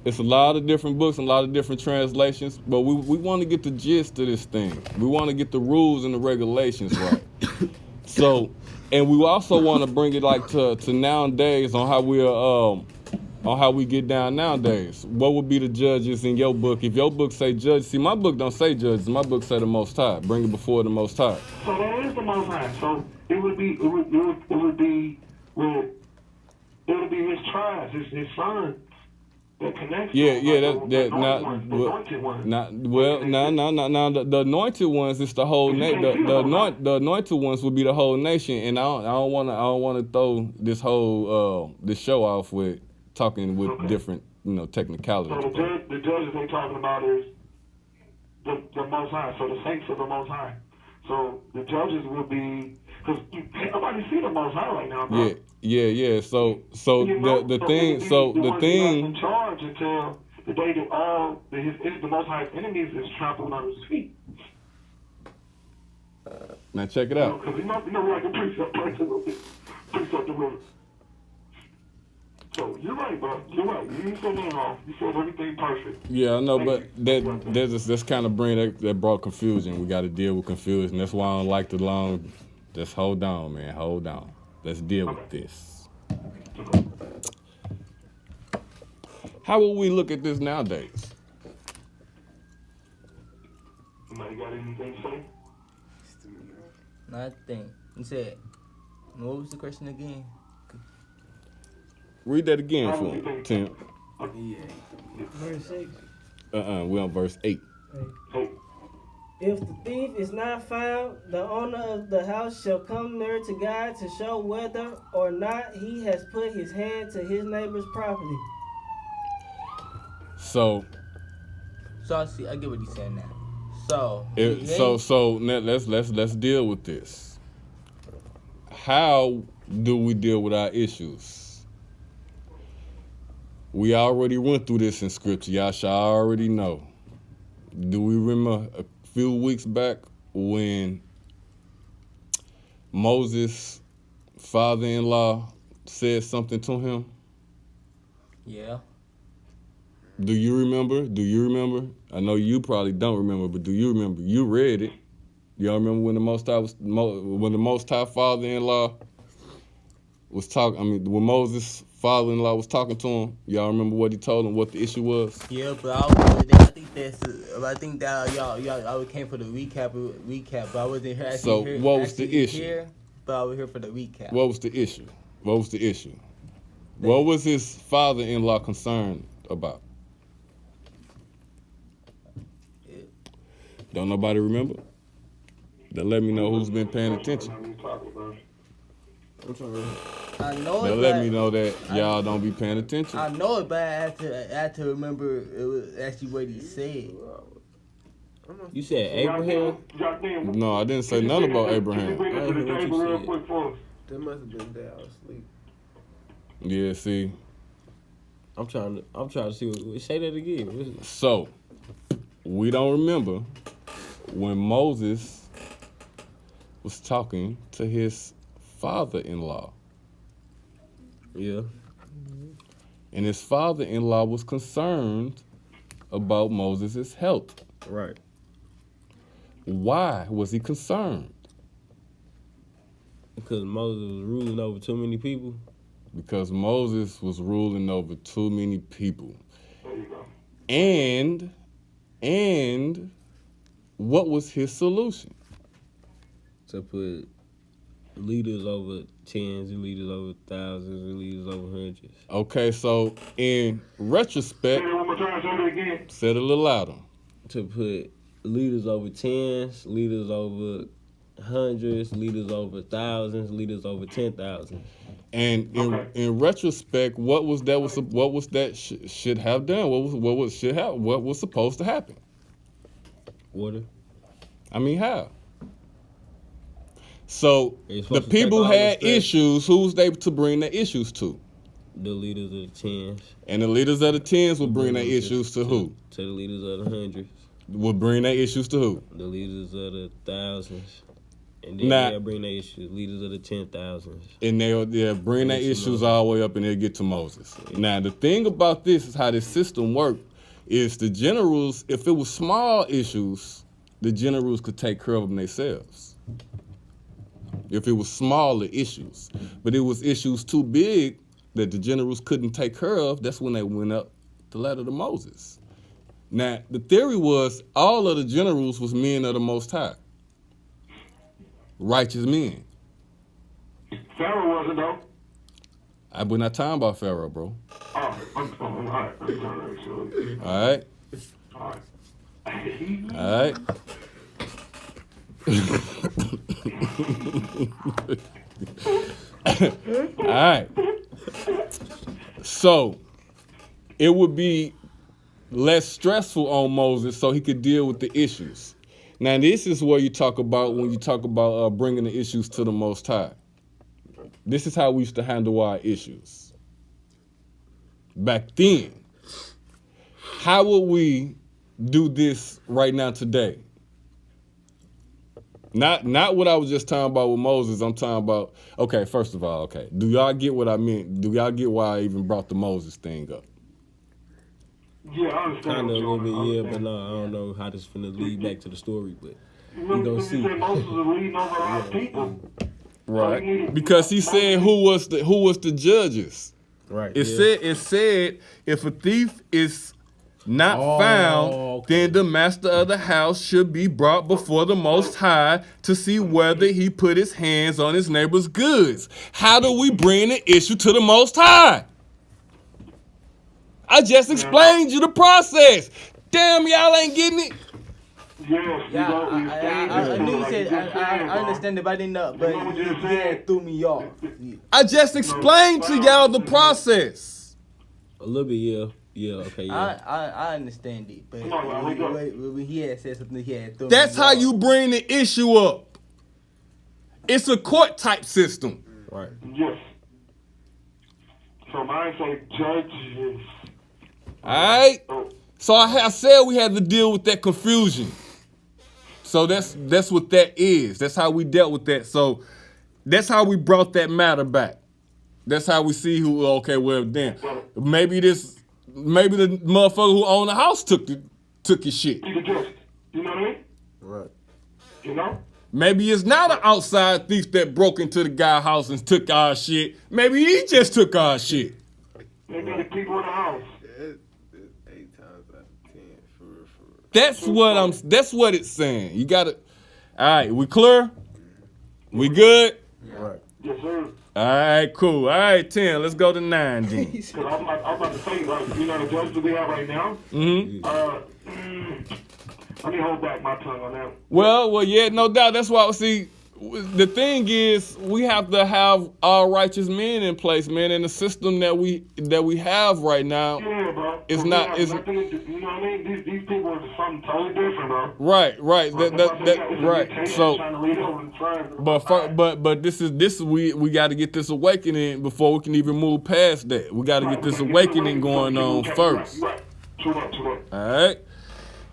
It's a lot of different books and a lot of different translations. But we want to get the gist of this thing. We want to get the rules and the regulations right. So, and we also want to bring it like to nowadays on how we get down nowadays. What would be the judges in your book? If your book say judge, see, my book don't say judges. My book say the Most High. Bring it before the Most High. So that is the Most High. So it would be with it'll be his tribes, his son that connects. Yeah, them, yeah, like that the not anointed ones. not well, no. The anointed ones is the whole nation. The anointed ones would be the whole nation, and I don't want to throw this whole this show off with talking with different technicalities. So the judges they talking about is the Most High. So the saints of the Most High. So the judges will be, because can't nobody see the Most High right now, bro. Yeah. So the thing in charge until the day that all the Most High's enemies is trampled under his feet. Now check it out. Because we're like a precept person, precept the river. So you're right, bro. You're right. You didn't say nothing wrong. You said everything perfect. Yeah, I know, but that's kind of that brought confusion. We got to deal with confusion. That's why I don't like the long. Just hold on, man. Hold on. Let's deal with this. How will we look at this nowadays? Somebody got anything to say? Nothing. You said, what was the question again? Read that again for me, Tim. Verse 6. We're on verse 8. If the thief is not found, the owner of the house shall come near to God to show whether or not he has put his hand to his neighbor's property. So I see. I get what he's saying now. So now let's deal with this. How do we deal with our issues? We already went through this in scripture. Y'all should already know. Do we remember a few weeks back when Moses' father-in-law said something to him? Yeah. Do you remember? I know you probably don't remember, but do you remember? You read it. Y'all remember when the Most High father-in-law was talking? I mean, when Moses' father-in-law was talking to him, y'all remember what he told him? What the issue was? Yeah, but I think that y'all came for the recap. But I wasn't here. So what was the issue? Here, but I was here for the recap. What was the issue? What was his father-in-law concerned about? Don't nobody remember? They'll let me know who's been paying attention. I know They'll let me know that y'all don't be paying attention. I know it, but I had to remember it was actually what he said. You said Abraham? No, I didn't say nothing about Abraham. I didn't hear what you said. That must have been that I was asleep. Yeah, see. I'm trying to see what say that again. So, we don't remember when Moses was talking to his father-in-law. Yeah. And his father-in-law was concerned about Moses' health. Right. Why was he concerned? Because Moses was ruling over too many people. Because Moses was ruling over too many people. And what was his solution? To put leaders over tens and leaders over thousands and leaders over hundreds. Okay, so in retrospect, say it a little louder. To put leaders over tens, leaders over hundreds, leaders over thousands, leaders over 10,000. And in retrospect, what was that should have done? What was supposed to happen? Water. I mean, how? So the to people take all had the issues. Who was they to bring their issues to? The leaders of the tens. And the leaders of the tens would bring their issues to who? To the leaders of the hundreds. Would bring their issues to who? The leaders of the thousands. And then they'll bring their issues, leaders of the 10,000s. And they'll bring their issues all the way up and they'll get to Moses. Yeah. Now, the thing about this is how this system worked is the generals, if it was small issues, the generals could take care of them themselves. If it was smaller issues. But it was issues too big that the generals couldn't take care of, that's when they went up the ladder to Moses. Now, the theory was all of the generals was men of the Most High. Righteous men. Pharaoh wasn't, though. We're not talking about Pharaoh, bro. All right. All right. All right. So it would be less stressful on Moses so he could deal with the issues. Now, this is where you talk about when you talk about bringing the issues to the Most High. This is how we used to handle our issues. Back then, how would we do this right now today? Not what I was just talking about with Moses. I'm talking about, okay, first of all, okay, do y'all get what I meant? Do y'all get why I even brought the Moses thing up? Yeah, I understand. Kind of a little bit, yeah, but no, I don't know how this is finna lead back to the story, but we gonna see. Moses is leading over a lot of people. Right, because he said who was the judges. Right. It said if a thief is not found, then the master of the house should be brought before the Most High to see whether he put his hands on his neighbor's goods. How do we bring the issue to the Most High? I just explained you the process. Damn, y'all ain't getting it. I knew you said I understand it, but I didn't know. But he threw me off. I just explained to y'all the process. A little bit, yeah, okay, yeah. I understand it, but when he had said something, he had thrown That's me how off. you bring the issue up. It's a court type system. Right. Yes. So mine say judges. All right. So I said we had to deal with that confusion. So that's what that is. That's how we dealt with that. So that's how we brought that matter back. That's how we see who. Okay, well then maybe the motherfucker who owned the house took his shit. You know what I mean? Right. You know? Maybe it's not an outside thief that broke into the guy's house and took our shit. Maybe he just took our shit. Maybe the people in the house. That's what it's saying. You gotta. All right, we clear? We good? Right. Yes, sir. All right, cool. All right, 10. Let's go to 9 then. I'm about to say, like, you know, the judges we have right now. Let me hold back my tongue on that. Well, yeah, no doubt. That's why. See, the thing is, we have to have all righteous men in place, man. And the system that we have right now, yeah, bro. It's not. It's, you know what I mean? These people are something totally different, bro. Right. Right. So, but this is we got to get this awakening before we can even move past that. We got to get this awakening going on first. True.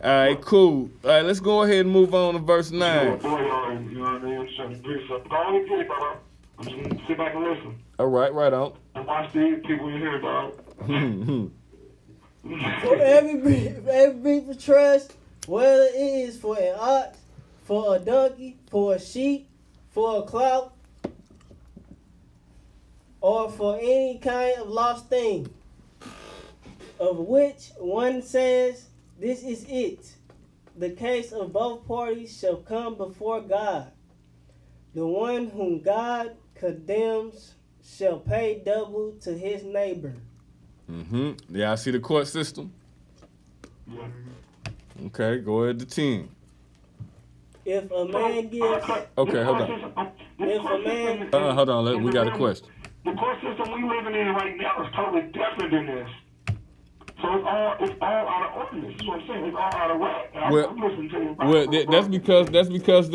All right, cool. All right, let's go ahead and move on to verse 9. You know what I mean? I'm just trying to do something. Go on and get it, bro. I'm just going to sit back and listen. All right, right on. And watch these people in here, dog. For every breed of trust, whether it is for an ox, for a donkey, for a sheep, for a clout, or for any kind of lost thing, of which one says, this is it. The case of both parties shall come before God. The one whom God condemns shall pay double to his neighbor. Yeah, I see the court system. Okay, go ahead to 10. If a man gives... Okay, hold on. If a man... Hold on, we got a question. The court system we living in right now is totally different than this. So it's all out of ordinance. That's what I'm saying. It's all out of whack. I'm listening to you. That's because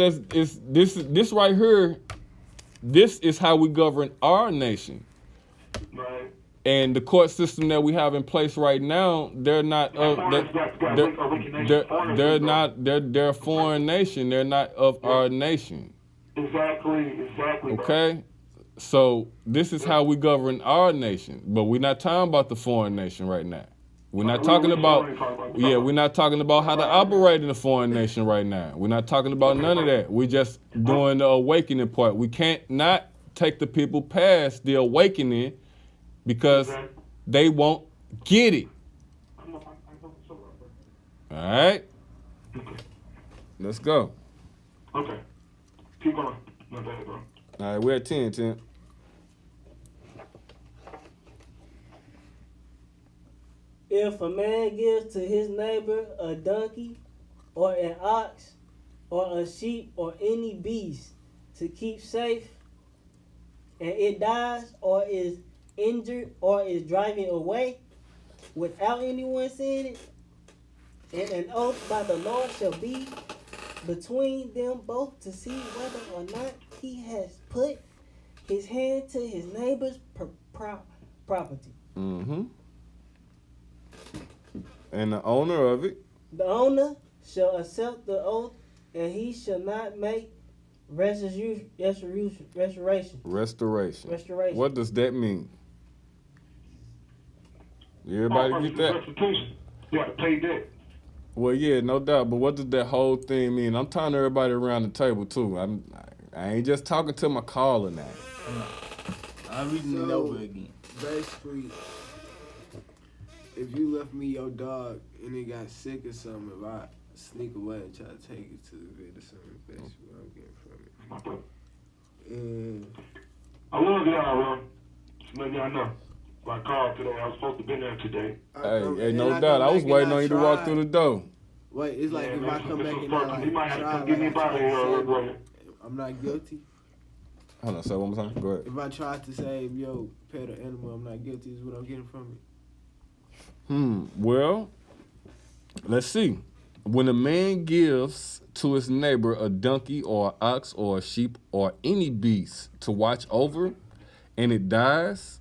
this right here. This is how we govern our nation. Right. And the court system that we have in place right now, they're not they're a foreign nation. They're not of our nation. Exactly. Okay. So this is how we govern our nation, but we're not talking about the foreign nation right now. We're not talking about we're not talking about how to operate in a foreign nation right now. We're not talking about none of that. We're just doing the awakening part. We can't not take the people past the awakening because they won't get it. All right? Let's go. Okay. Keep going. Not bad, bro. All right, we're at 10. If a man gives to his neighbor a donkey or an ox or a sheep or any beast to keep safe, and it dies or is injured or is driving away without anyone seeing it, and an oath by the Lord shall be between them both to see whether or not he has put his hand to his neighbor's property. Mm-hmm. And the owner of it. The owner shall accept the oath, and he shall not make restoration. What does that mean? Everybody get that? Restitution. You got to pay that. Well, yeah, no doubt. But what does that whole thing mean? I'm talking to everybody around the table too. I ain't just talking to my caller now. I'm reading it over again. Basically, if you left me your dog and it got sick or something, if I sneak away and try to take it to the vet or something, that's what I'm getting from it. And I love y'all, bro. Just let y'all know. I called today. I was supposed to be there today. Hey, no doubt. I was waiting on you to walk through the door. Wait, it's like if I come back and like, he might have to come get me by here. I'm not guilty. Hold on, say one more time. Go ahead. If I try to save your pet or animal, I'm not guilty. Is what I'm getting from it. Well, let's see. When a man gives to his neighbor a donkey or an ox or a sheep or any beast to watch over, and it dies,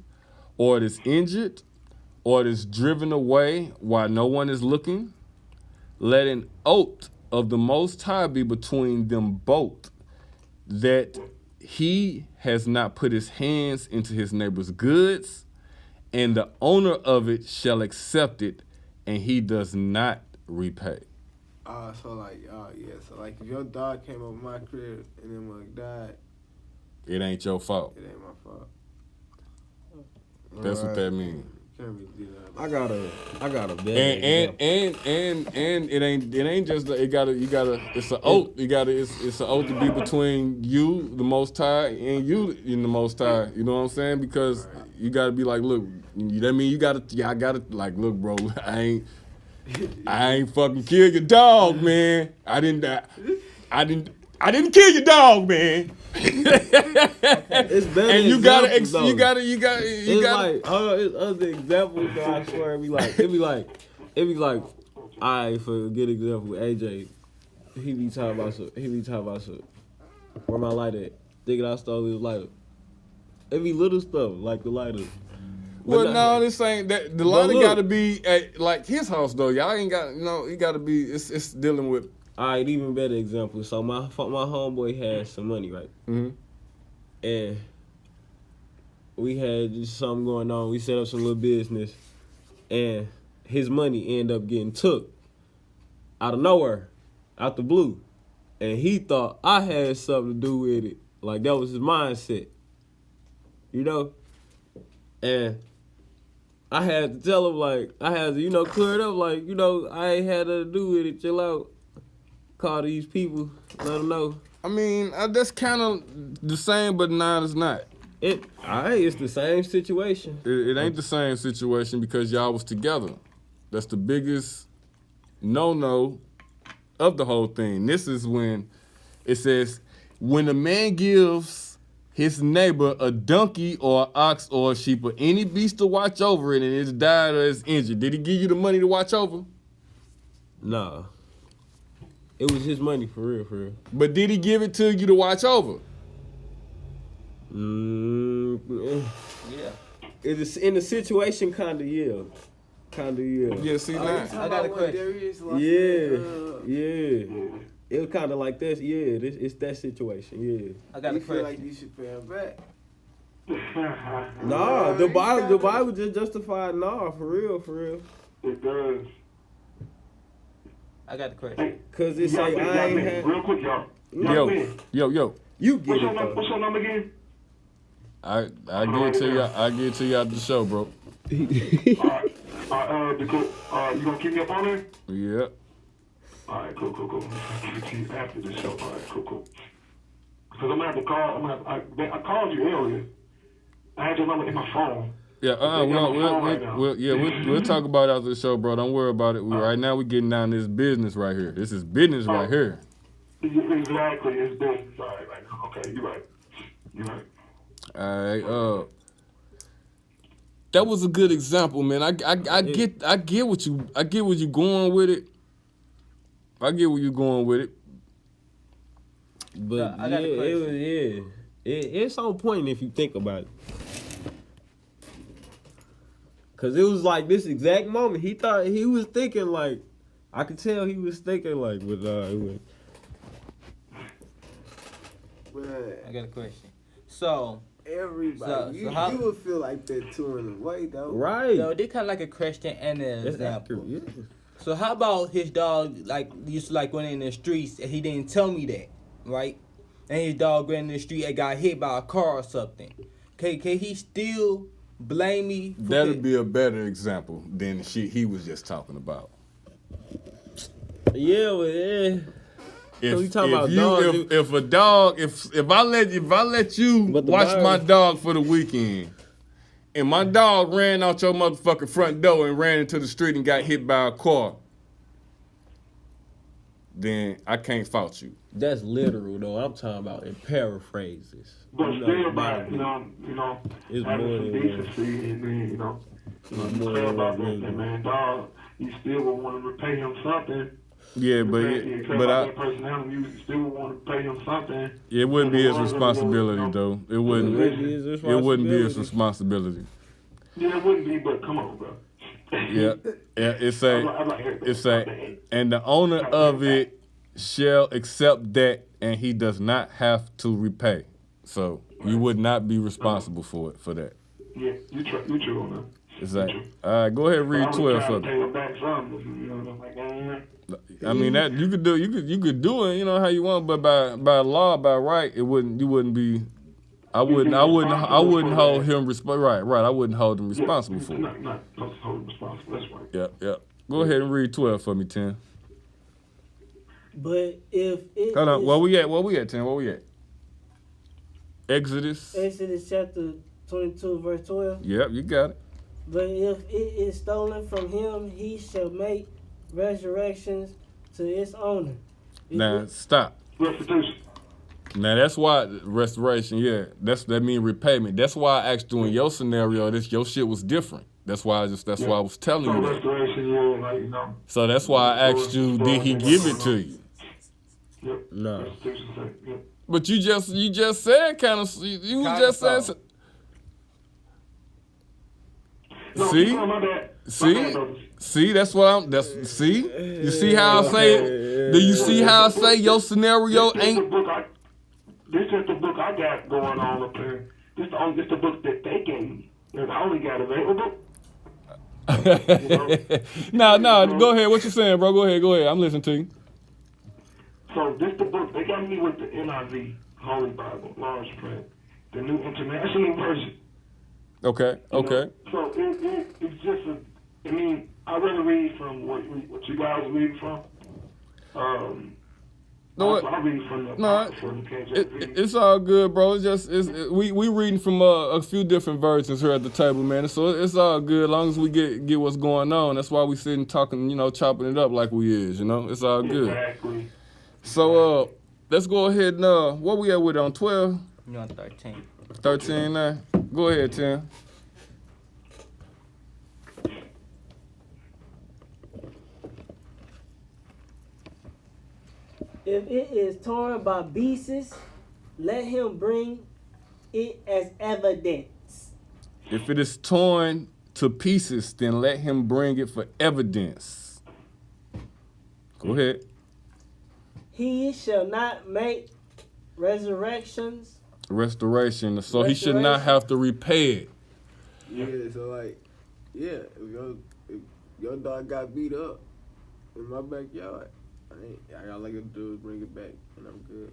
or it is injured, or it is driven away while no one is looking, let an oath of the Most High be between them both, that he has not put his hands into his neighbor's goods, and the owner of it shall accept it, and he does not repay. So like if your dog came over my crib and then like died, it ain't your fault. It ain't my fault. That's what that means. Can't really do that. I got a bad and it ain't just it's an oath. It's an oath to be between you, the Most High, and you in the Most High. You know what I'm saying? Because you gotta be like, look, that mean I gotta like, look, bro, I ain't fucking kill your dog, man. I didn't kill your dog, man. It's better. And you gotta. It's like, hold on, it's other examples though, I swear it be like, I for a good example, AJ, he be talking about some, where my light at? Thinking I stole his lighter. It be little stuff, like the lighter. Well, no, this ain't that. The lighter gotta be at like his house though. Y'all ain't got, it gotta be, it's dealing with. All right, even better example. So my homeboy had some money, right? Mm-hmm. And we had just something going on. We set up some little business, and his money ended up getting took out of nowhere, out the blue. And he thought I had something to do with it. Like, that was his mindset. You know? And I had to tell him, like, I had to, clear it up. Like, I ain't had nothing to do with it. Chill out. Call these people, let them know. I mean, that's kind of the same, but nah, it's not. It's the same situation. It ain't the same situation because y'all was together. That's the biggest no-no of the whole thing. This is when it says, when a man gives his neighbor a donkey or an ox or a sheep or any beast to watch over it and it's died or it's injured, did he give you the money to watch over? Nah. It was his money, for real. But did he give it to you to watch over? Yeah. It's in the situation, kind of, yeah. Yeah, see, now. I got a question. Yeah. It was kind of like this, yeah. It's that situation, yeah. I got a question. You feel like you should pay him back? Nah, the Bible just justified, nah, for real. It does. I got the question. Cause it's like I ain't had. Real quick, y'all. Yo. You get What's your number again? I get to you after the show, bro. Alright, you gonna keep me up on there? Yeah. Alright, cool. I'll keep you after the show. Alright, cool. Cause I'm gonna have to call. I called you earlier. I had your number in my phone. we'll talk about it after the show, bro. Don't worry about it. Right now, we getting down this business right here. This is business right here. Exactly, it's business. All right, okay, you're right. All right, that was a good example, man. I get what you going with it. I get where you going with it. But it's on point if you think about it. Cause it was like this exact moment. He thought he was thinking like, I could tell he was thinking like with I got a question. So everybody, you would feel like that too in a way though, right? Yo, they kind of like a question and an example. Yeah. So how about his dog like used to like went in the streets and he didn't tell me that, right? And his dog went in the street and got hit by a car or something. Can he still blame me? That'd be a better example than the shit he was just talking about. Yeah, well, yeah. If I let you watch my dog for the weekend, and my dog ran out your motherfucking front door and ran into the street and got hit by a car, then I can't fault you. That's literal though. I'm talking about in paraphrases. But still, about it's having some decency and then care about this, man, dog. You still would want to repay him something. Yeah, but that personality, you still would want to pay him something. It wouldn't be his responsibility though. It wouldn't be his responsibility. Yeah, it wouldn't be. But come on, bro. It's and the owner of it shall accept that, and he does not have to repay. So you would not be responsible for that. Yeah, you true on that. It's like, all right, go ahead and read 12 for me. I mean that you could do it, how you want, but by law, by right, you wouldn't be. I wouldn't hold him right. I wouldn't hold him responsible for it. Not hold him responsible. That's right. Yeah. Go ahead and read 12 for me, 10. But if it hold on, where we at, 10? Where we at? Exodus chapter 22, verse 12. Yep, you got it. But if it is stolen from him, he shall make resurrections to its owner. Now stop. Restitution. Now that's why restoration. Yeah, that mean repayment. That's why I asked you in your scenario. Your shit was different. That's why I was telling you that. Restoration, So that's why I asked you, did he give it to you? Yep. No. Yep. But you just said kind of. You just said. No, See, that's what see? You see how I say it? Do you see how I say your scenario ain't? This is the book I got going on up here. This is the book that they gave me. I only got available. No, go ahead. What you saying, bro? Go ahead. I'm listening to you. So this the book. They got me with the NIV, Holy Bible, large print, the New International Version. Okay. So it's just I'd rather read from what you guys read from. I read from it's all good, bro. We reading from a few different versions here at the table, man. So it's all good as long as we get what's going on. That's why we sitting talking, chopping it up like we is, It's all good. Exactly. So let's go ahead and what we at with on 12? You're on 13. 13 now. Go ahead, Tim. If it is torn by beasts, let him bring it as evidence. If it is torn to pieces, then let him bring it for evidence. Go ahead. He shall not make restoration. So he should not have to repay it. Yeah, so if your dog got beat up in my backyard, all I gotta do is bring it back, and I'm good.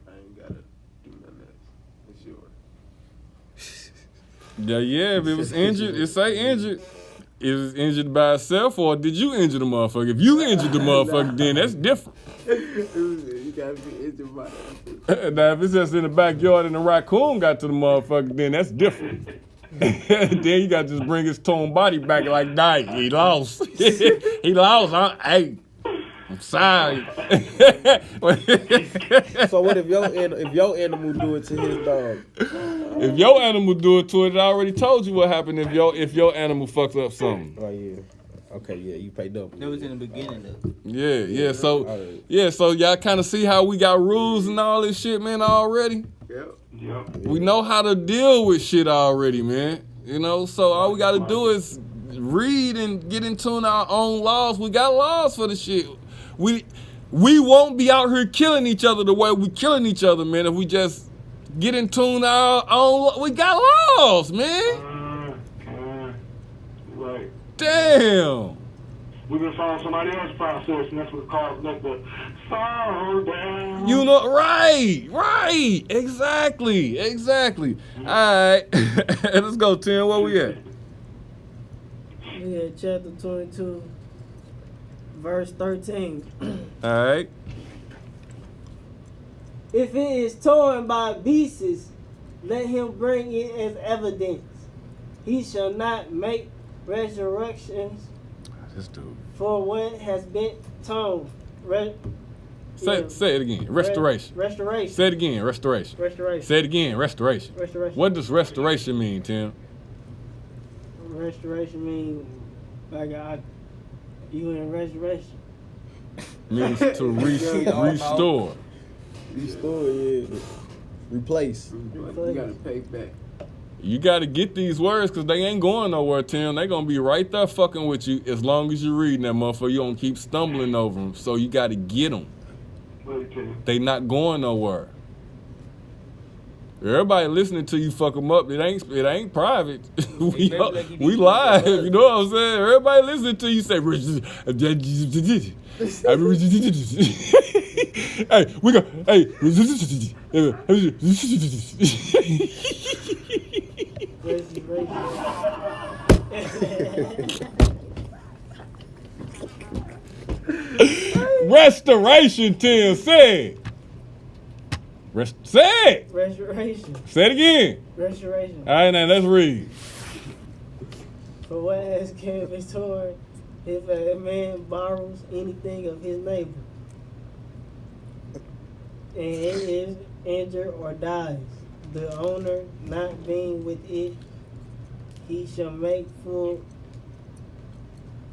I ain't gotta do nothing else. It's yours. Yeah. If it was injured, it say injured. If it's injured by itself, or did you injure the motherfucker? If you injured the motherfucker, then that's different. You gotta be injured by Now, if it's just in the backyard and the raccoon got to the motherfucker, then that's different. Then you got to just bring his toned body back like, nah, he lost. He lost. Hey, I'm sorry. So what if your animal do it to his dog? If your animal do it to it, I already told you what happened if your animal fucks up something. Oh yeah. Okay, yeah, you pay double. That was in the beginning though. Yeah. So y'all kind of see how we got rules and all this shit, man, already. Yep. We know how to deal with shit already, man. You know, so all we got to do is read and get in tune our own laws. We got laws for the shit. We won't be out here killing each other the way we killing each other, man, if we just get in tune our own. We got laws, man. Right. Damn. We've been following somebody else's process, and that's what's called like the fall down. You know, right. Exactly. All right. Let's go, Tim. Where we at? We at chapter 22, verse 13. All right. If it is torn by beasts, let him bring it as evidence. He shall not make resurrections This dude. for what has been torn. Say it again. Restoration. Restoration. Say it again. Restoration. Restoration. Say it again. Restoration. Restoration. What does restoration mean, Tim? Restoration means like you in resurrection. Means to restore. Restore, yeah. Replace. You gotta pay back. You got to get these words because they ain't going nowhere, Tim. They going to be right there fucking with you as long as you're reading that motherfucker. You don't keep stumbling over them. So you got to get them. They not going nowhere. Everybody listening to you fuck them up. It ain't private. we live. You know what I'm saying? Everybody listening to you say, hey, we go, hey. Restoration, Tim. Say it. Say it. Restoration. Say it again. Restoration. All right, now let's read. For what has can be torn if a man borrows anything of his neighbor, and it is injured or dies, the owner not being with it, he shall make full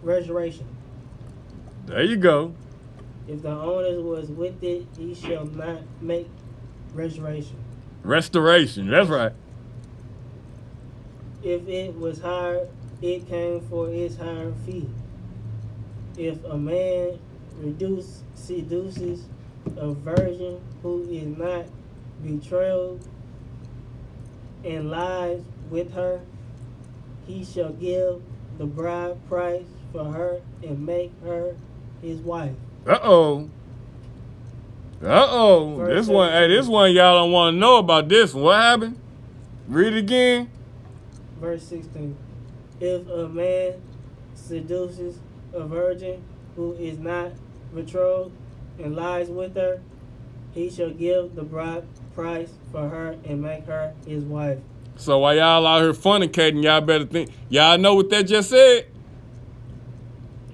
restoration. There you go. If the owner was with it, he shall not make restoration. Restoration, that's right. If it was hired, it came for its hire fee. If a man seduces a virgin who is not betrothed and lies with her, he shall give the bride price for her and make her his wife. Uh-oh. This one y'all don't want to know about this one. What happened? Read it again. Verse 16. If a man seduces a virgin who is not betrothed and lies with her, he shall give the bride price for her and make her his wife. So while y'all out here fornicating, y'all better think. Y'all know what that just said?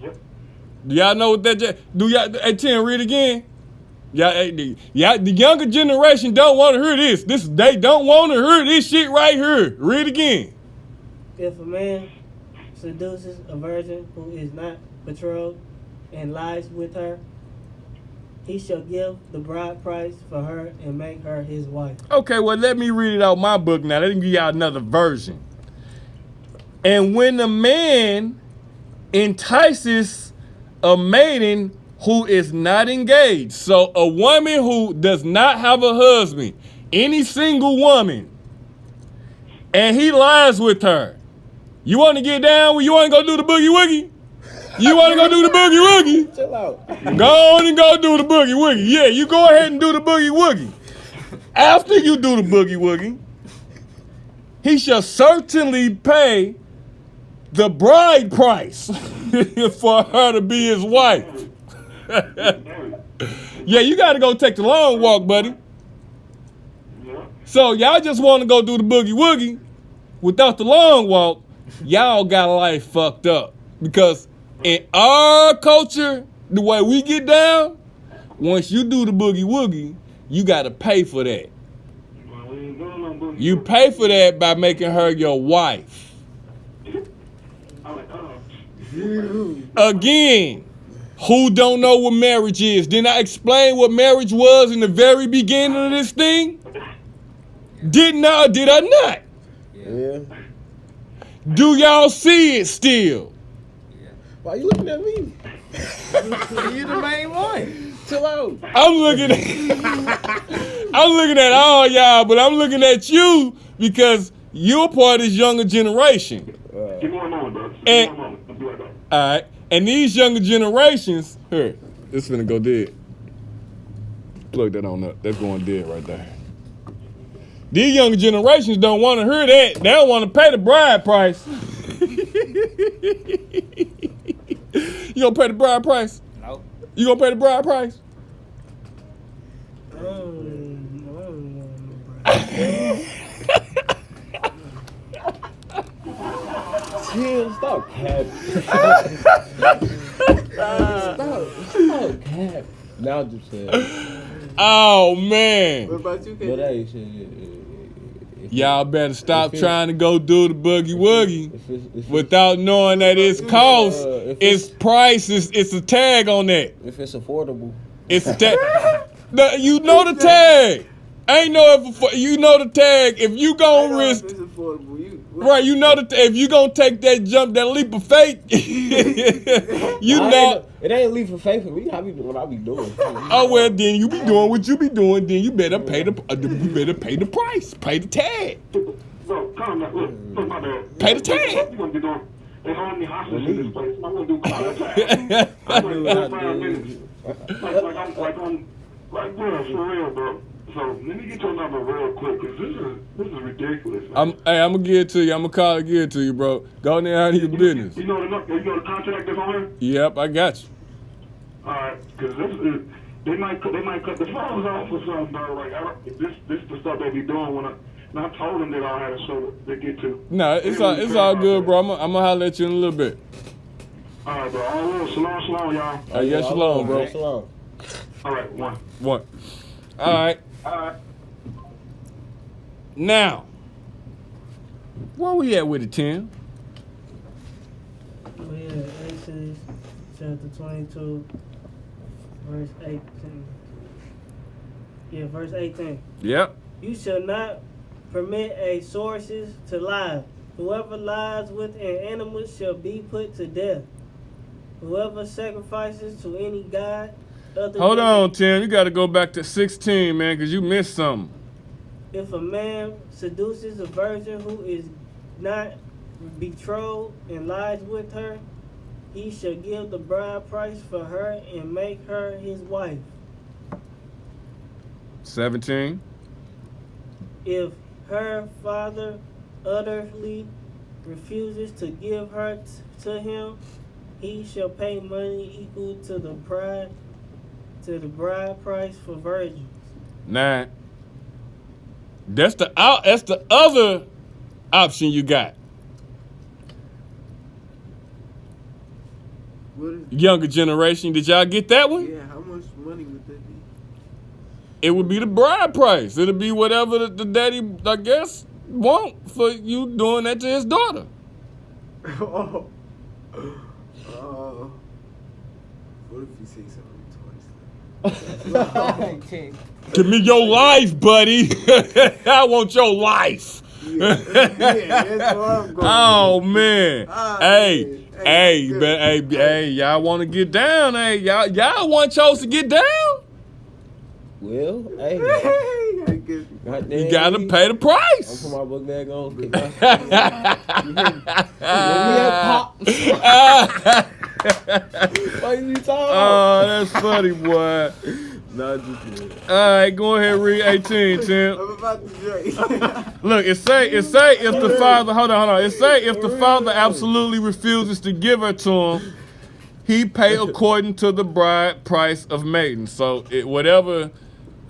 Yep. Do y'all know what that just... Hey, Tim, read again. The younger generation don't want to hear this. They don't want to hear this shit right here. Read again. If a man seduces a virgin who is not betrothed and lies with her, he shall give the bride price for her and make her his wife. Okay, well, let me read it out my book now. Let me give y'all another version. And when a man entices a maiden who is not engaged, so a woman who does not have a husband, any single woman, and he lies with her, you want to get down? You want to go do the boogie woogie? You want to go do the boogie woogie? Chill out. Go on and go do the boogie woogie. Yeah, you go ahead and do the boogie woogie. After you do the boogie woogie, he shall certainly pay the bride price for her to be his wife. Yeah, you got to go take the long walk, buddy. So y'all just want to go do the boogie woogie. without the long walk, y'all got life fucked up. Because in our culture, the way we get down, once you do the boogie woogie, you gotta pay for that. You pay for that by making her your wife. Again, who don't know what marriage is? Didn't I explain what marriage was in the very beginning of this thing? Did I not? Yeah. Do y'all see it still? Why you looking at me? You the main one. Chill out. I'm looking at all y'all, but I'm looking at you because you're part of this younger generation. Give me one moment, bro. Give And- me one moment. I'll be right back. All right, and these younger generations, here, it's finna go dead. Plug that on up. That's going dead right there. These younger generations don't want to hear that. They don't want to pay the bride price. You gonna pay the bride price? No. You gonna pay the bride price? Tim, stop capping. Stop capping. Now just said. Oh man. What about you, But Kid? hey, shit. Y'all better stop trying to go do the boogie woogie If it's without knowing that it's cost, if it's price, it's a tag on that. if it's affordable. It's a tag. You know the tag. Ain't know if you know the tag. If you gon' risk, It's affordable. right? You know that if you gon' take that jump, that leap of faith, you know. It ain't leap of faith for me. I be doing what I be doing. Oh well, then you be doing what you be doing. Then you better pay the price, pay the tag, Bro, calm down. Look, my bad. pay the tag. You gonna be doing? They hold me hostage in this place. I'm gonna do contact. I'm gonna do 5 minutes. Like, bro, for real, bro. So let me get your number real quick, cause this is ridiculous. Man. I'm gonna give it to you. I'm gonna call and give it to you, bro. Go in there and handle your business. You know the contract that's on here? Yep, I got you. All right, cause they might cut the phones off or something, bro. Like this the stuff they be doing when I told them that I had a show to get to. No, it's all good, bro. I'm gonna holler at you in a little bit. All right, bro. All right, shalom, y'all. Yes, shalom, bro. Shalom. All right, one. All right. Now, where we at with it, Tim? We at Exodus chapter 22, verse 18. Yeah, verse 18. Yep. You shall not permit a sources to lie. Whoever lies with an animal shall be put to death. Whoever sacrifices to any god other Hold than on, Tim. You got to go back to 16, man, because you missed something. if a man seduces a virgin who is not betrothed and lies with her, he shall give the bride price for her and make her his wife. 17. If her father utterly refuses to give her to him, he shall pay money equal to the bride price for virgins. 9. That's the other option you got. What is? Younger generation. Did y'all get that one? Yeah, how much money would that be? It would be the bride price. It'll be whatever the daddy, I guess, want for you doing that to his daughter. What if you say something twice? Give me your life, buddy. I want your life. Yeah, that's where I'm going. Oh man. Hey, Hey, hey, y'all want to get down? Hey, y'all want chose to get down? Well, hey. You gotta pay the I'm price. put my book bag on. What you talking? Oh, that's funny, boy. Not just kidding. All right, go ahead, read 18, Tim. I'm about to drink. Look, it say if the father, hold on. It say if the father absolutely refuses to give her to him, he pay according to the bride price of maiden. So whatever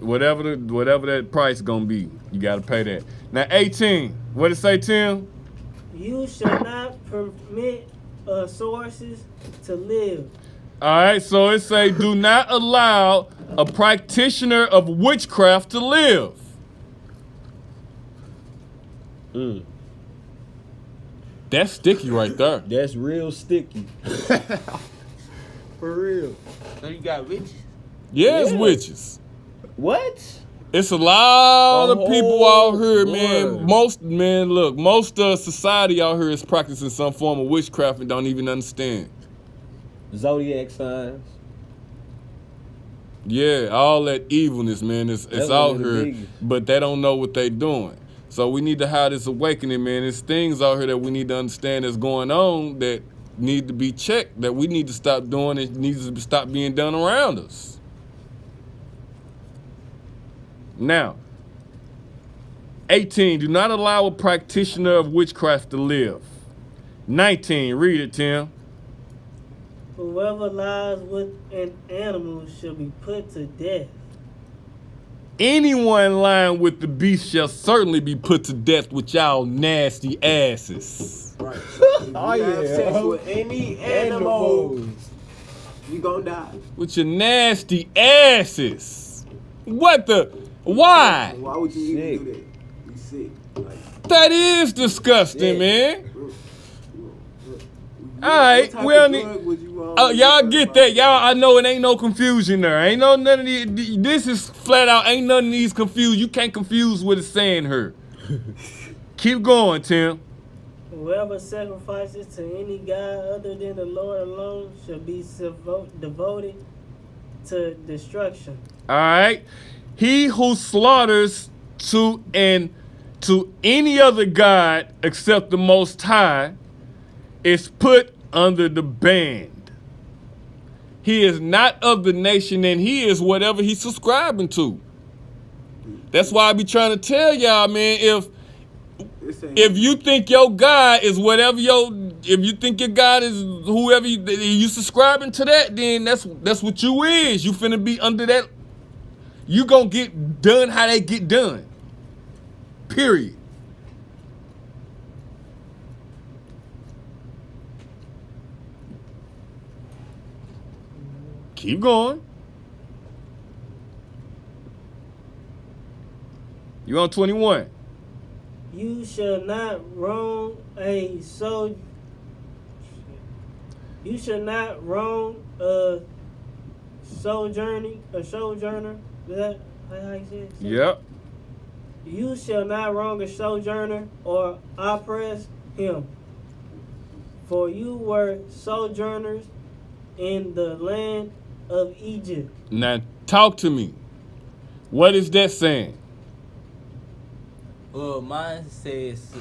that price gonna be, you gotta pay that. Now 18, what it say, Tim? You shall not permit sources to live. All right, so it say, do not allow a practitioner of witchcraft to live. That's sticky right there. That's real sticky. For real. So you got witches? Yeah, it's Yeah. witches. What? It's a lot of people out here, boy. man. Most society out here is practicing some form of witchcraft and don't even understand. Zodiac signs. Yeah, all that evilness, man, it's That's out one of the here, biggest. but they don't know what they doing. So we need to have this awakening, man. There's things out here that we need to understand that's going on that need to be checked, that we need to stop doing. It needs to stop being done around us. Now, 18, do not allow a practitioner of witchcraft to live. 19, read it, Tim. Whoever lies with an animal shall be put to death. Anyone lying with the beast shall certainly be put to death with y'all nasty asses. Right. If you Oh, have yeah. sex with any animal, you gonna die. With your nasty asses. What the? Why? Why would you even Sick. do that? You sick. Like, That is disgusting, Yeah. man. what Alright, type well, of drug would you y'all get that. Y'all, I know it ain't no confusion there. Ain't no none of these. This is flat out. Ain't none of these confused. You can't confuse what it's saying here. Keep going, Tim. Whoever sacrifices to any god other than the Lord alone shall be devoted to destruction. All right. He who slaughters to any other god except the Most High is put under the band. He is not of the nation, and he is whatever he's subscribing to. That's why I be trying to tell y'all, man, if you think your God is if you think your God is whoever you subscribing to that, then that's what you is. You finna be under that. You gonna get done how they get done. Period. Keep going. You on 21. You shall not wrong a sojourner. You shall not wrong a sojourner. Is that how you say it? Yep. You shall not wrong a sojourner or oppress him. For you were sojourners in the land of Egypt. Now talk to me. What is that saying? Well, mine says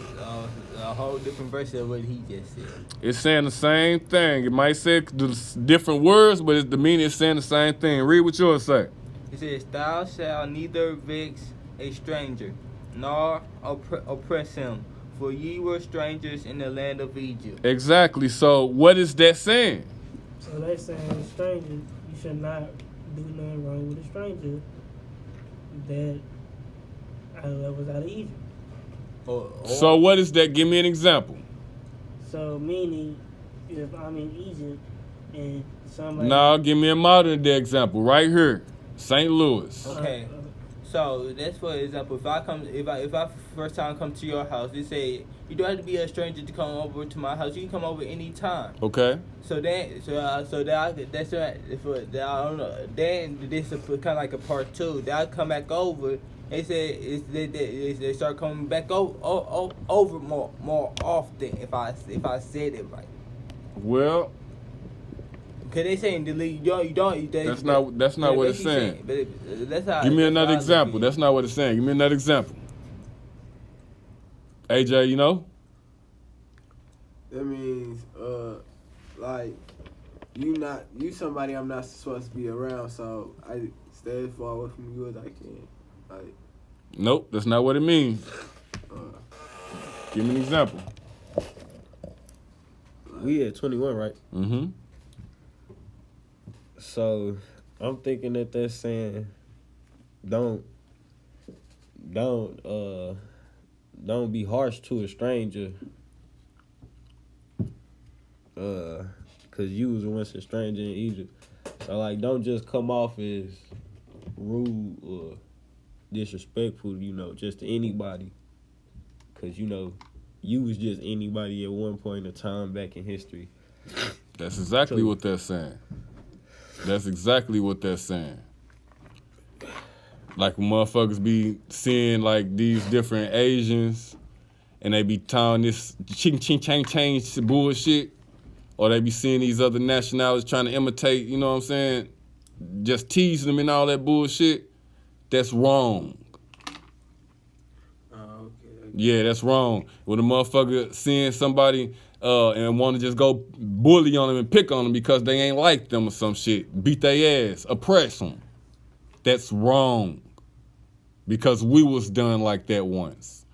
a whole different version of what he just said. It's saying the same thing. It might say different words, but the meaning is saying the same thing. Read what yours say. It says, "Thou shalt neither vex a stranger, nor oppress him, for ye were strangers in the land of Egypt." Exactly. So what is that saying? So they saying stranger, you should not do nothing wrong with a stranger that was out of Egypt. So what is that? Give me an example. So meaning, if I'm in Egypt and somebody. No, give me a modern day example right here, St. Louis. Okay. So that's for example. If I first time come to your house, they say you don't have to be a stranger to come over to my house. You can come over anytime. Okay. So then, that's right. I don't know. Then this is kind of like a part two. They'll come back over. They say they start coming back over more often. If I said it right. Well. Cause they saying delete. You don't. That's not what it's saying. But that's how. Give me another how example. That's not what it's saying. Give me another example. AJ, you know? That means, like, you somebody I'm not supposed to be around, so I stay as far away from you as I can. Like, Nope, that's not what it means. Give me an example. We at 21, right? Mm-hmm. So I'm thinking that they're saying don't be harsh to a stranger cause you was once a stranger in Egypt. So like, don't just come off as rude or disrespectful, just to anybody. Cause you was just anybody at one point in time back in history. That's exactly what they're saying. That's exactly what they're saying. Like when motherfuckers be seeing like these different Asians and they be telling this ching ching chang change bullshit, or they be seeing these other nationalities trying to imitate, you know what I'm saying? Just teasing them and all that bullshit. That's wrong. Okay. Yeah, that's wrong. When a motherfucker seeing somebody and want to just go bully on them and pick on them because they ain't like them or some shit, beat their ass, oppress them. That's wrong. Because we was done like that once.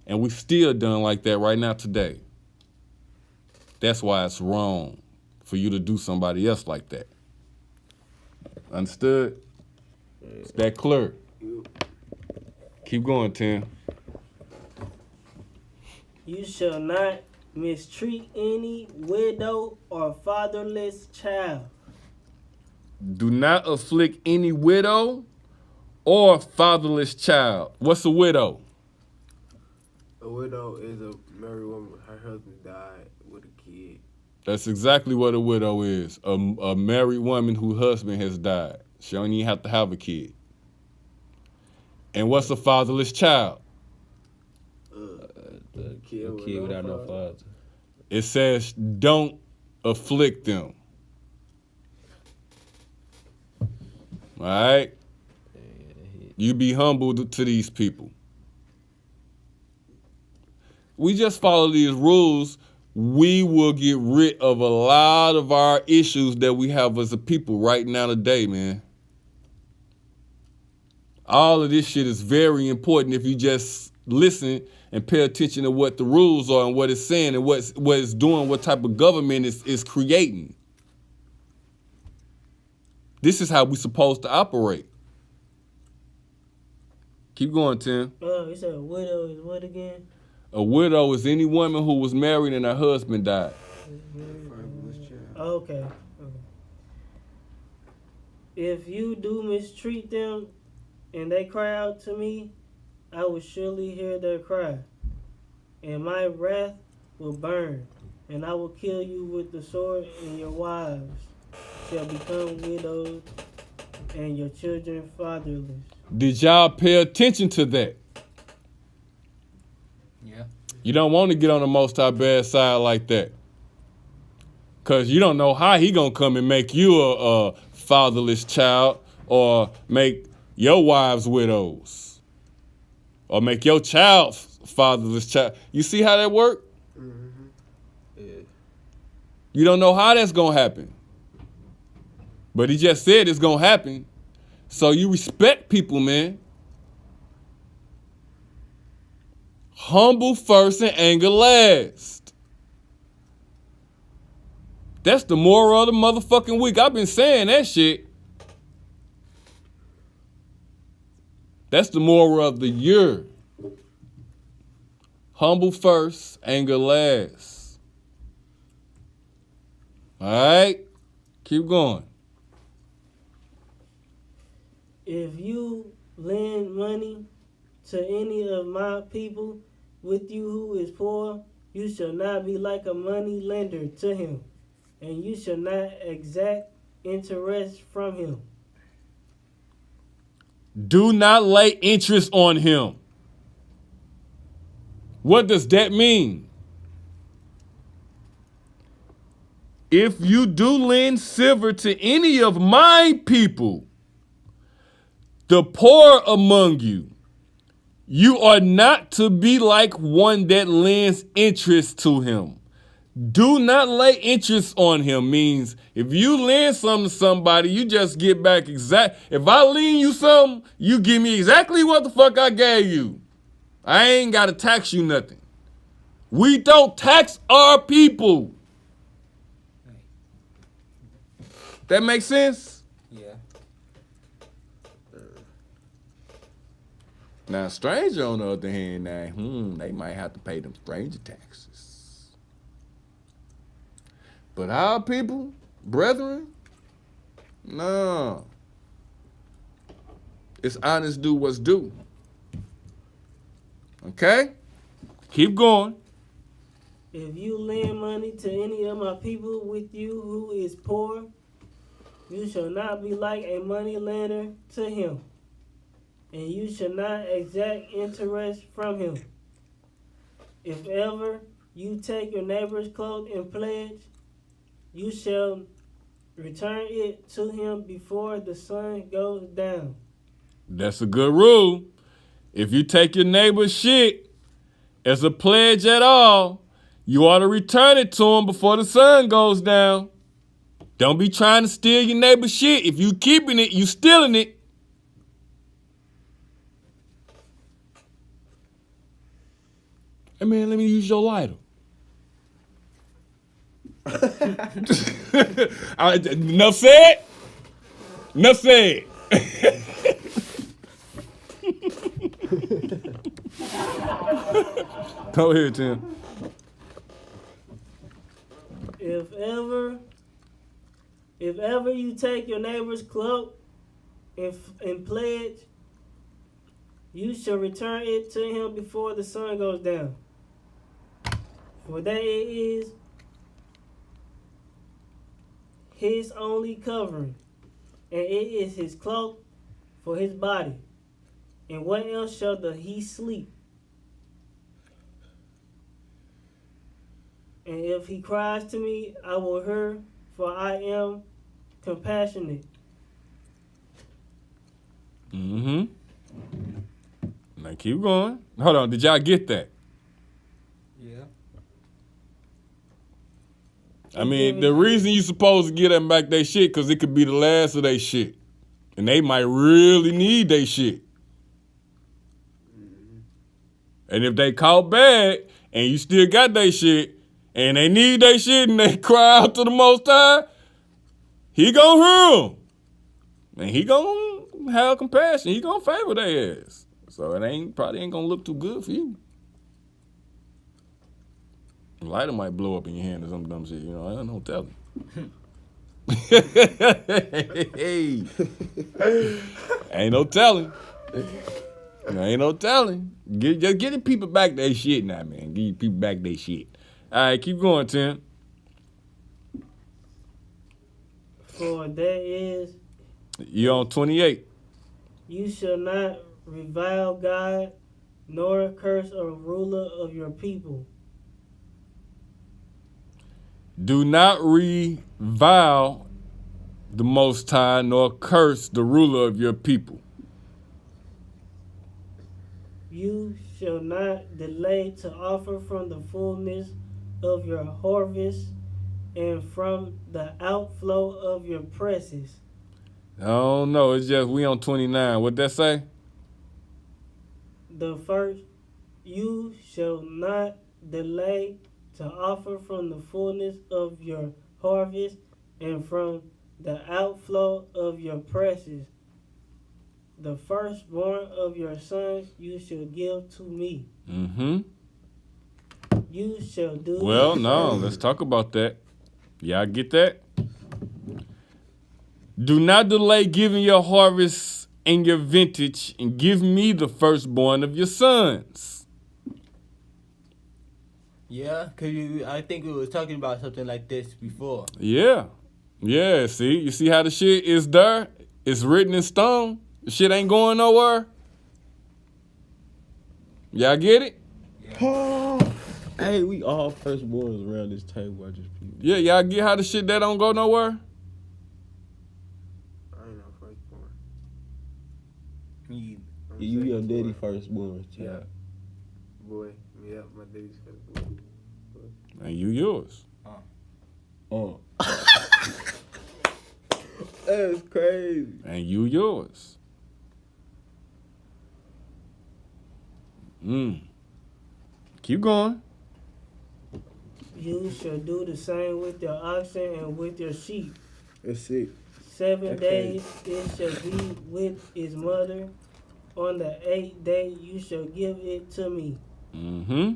And we still done like that right now today. That's why it's wrong for you to do somebody else like that. Understood? Is that clear? Keep going, Tim. You shall not mistreat any widow or fatherless child. Do not afflict any widow or fatherless child. What's a widow? A widow is a married woman. Her husband died with a kid. That's exactly what a widow is. A married woman whose husband has died. She don't even have to have a kid. And what's a fatherless child? The kid without no father. It says don't afflict them. All right? You be humble to these people. We just follow these rules, we will get rid of a lot of our issues that we have as a people right now today, man. All of this shit is very important if you just listen and pay attention to what the rules are and what it's saying and what it's doing, what type of government is creating. This is how we're supposed to operate. Keep going, Tim. You said a widow is what again? A widow is any woman who was married and her husband died. Okay. If you do mistreat them and they cry out to me, I will surely hear their cry, and my wrath will burn, and I will kill you with the sword, and your wives shall become widows, and your children fatherless. Did y'all pay attention to that? Yeah. You don't want to get on the Most High bad side like that. Because you don't know how he going to come and make you a fatherless child or make your wives widows or make your child fatherless child. You see how that work? Mm-hmm. Yeah. You don't know how that's going to happen. But he just said it's going to happen. So you respect people, man. Humble first and anger last. That's the moral of the motherfucking week. I've been saying that shit. That's the moral of the year. Humble first, anger last. All right? Keep going. If you lend money to any of my people with you who is poor, you shall not be like a money lender to him, and you shall not exact interest from him. Do not lay interest on him. What does that mean? If you do lend silver to any of my people, the poor among you, you are not to be like one that lends interest to him. Do not lay interest on him means if you lend something to somebody, you just get back exact. If I lend you something, you give me exactly what the fuck I gave you. I ain't got to tax you nothing. We don't tax our people. That makes sense? Yeah. Now, stranger on the other hand, they might have to pay them stranger taxes. But our people, brethren, no. It's honest do what's due. Okay? Keep going. If you lend money to any of my people with you who is poor, you shall not be like a money lender to him, and you shall not exact interest from him. If ever you take your neighbor's cloak in pledge, you shall return it to him before the sun goes down. That's a good rule. If you take your neighbor's shit as a pledge at all, you ought to return it to him before the sun goes down. Don't be trying to steal your neighbor's shit. If you keeping it, you stealing it. Hey man, let me use your lighter. Enough said? Enough said. Go ahead, Tim. If ever you take your neighbor's cloak and pledge, you shall return it to him before the sun goes down. For that it is his only covering, and it is his cloak for his body. And what else shall he sleep? And if he cries to me, I will hear, for I am compassionate. Mm-hmm. Now keep going. Hold on, did y'all get that? Yeah. I mean, the reason you supposed to get them back their shit, because it could be the last of their shit. And they might really need their shit. And if they caught bad, and you still got their shit, and they need their shit, and they cry out to the Most High, he gonna hear them. And he gonna have compassion. He gonna favor their ass. So it probably ain't gonna look too good for you. The lighter might blow up in your hand or some dumb shit, you know. I don't know, tell him. Hey. Ain't no telling. Ain't no telling. Just get the people back their shit now, man. Give people back their shit. All right, keep going, Tim. For that is, You on 28. you shall not revile God, nor curse a ruler of your people. Do not revile the Most High, nor curse the ruler of your people. You shall not delay to offer from the fullness of your harvest and from the outflow of your presses. I don't know. It's just we on 29. What that say? The first, you shall not delay to offer from the fullness of your harvest and from the outflow of your presses. The firstborn of your sons you shall give to me. Mm-hmm. You shall do. Well, no, let's talk about that. Y'all get that? Do not delay giving your harvest and your vintage, and give me the firstborn of your sons. Yeah, because I think we was talking about something like this before. Yeah. Yeah, see? You see how the shit is there? It's written in stone. The shit ain't going nowhere. Y'all get it? Hey, we all firstborns around this table. I just peeped. Yeah, y'all get how the shit that don't go nowhere? I ain't no firstborn. You your daddy firstborn, child. Yeah. Boy, yeah, my daddy's firstborn. And you yours. Oh. That's crazy. And you yours. Keep going. You shall do the same with your oxen and with your sheep. That's it. 7 days it shall be with its mother. On the 8th day you shall give it to me. Mm-hmm.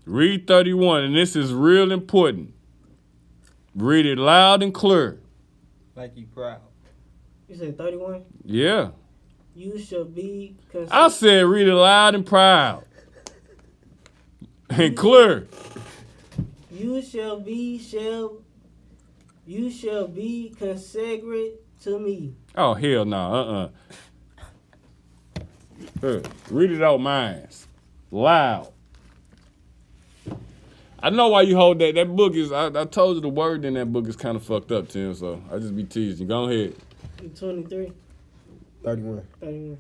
Read 31, and this is real important. Read it loud and clear. Like you proud. You said 31? Yeah. You shall be I said read it loud and proud. And clear. You shall be consecrated to me. Oh, hell no. Read it out minds. Loud. I know why you hold that. That book is, I told you the word in that book is kind of fucked up, Tim, so I just be teasing. Go ahead. 23. 31. 31.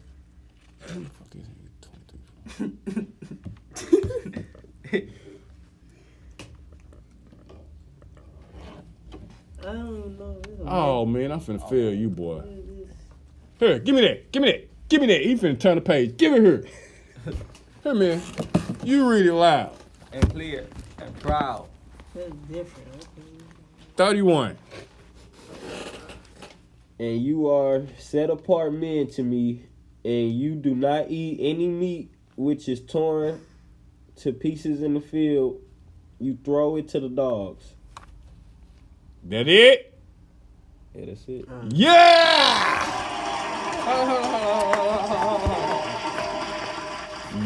I don't know. Oh, man, I'm finna feel you, boy. Here, give me that. He finna turn the page. Give it here. Here, man. You read it loud. And clear. And proud. That's different. 31. And you are set apart men to me, and you do not eat any meat which is torn to pieces in the field. You throw it to the dogs. That it? Yeah, that's it. Yeah!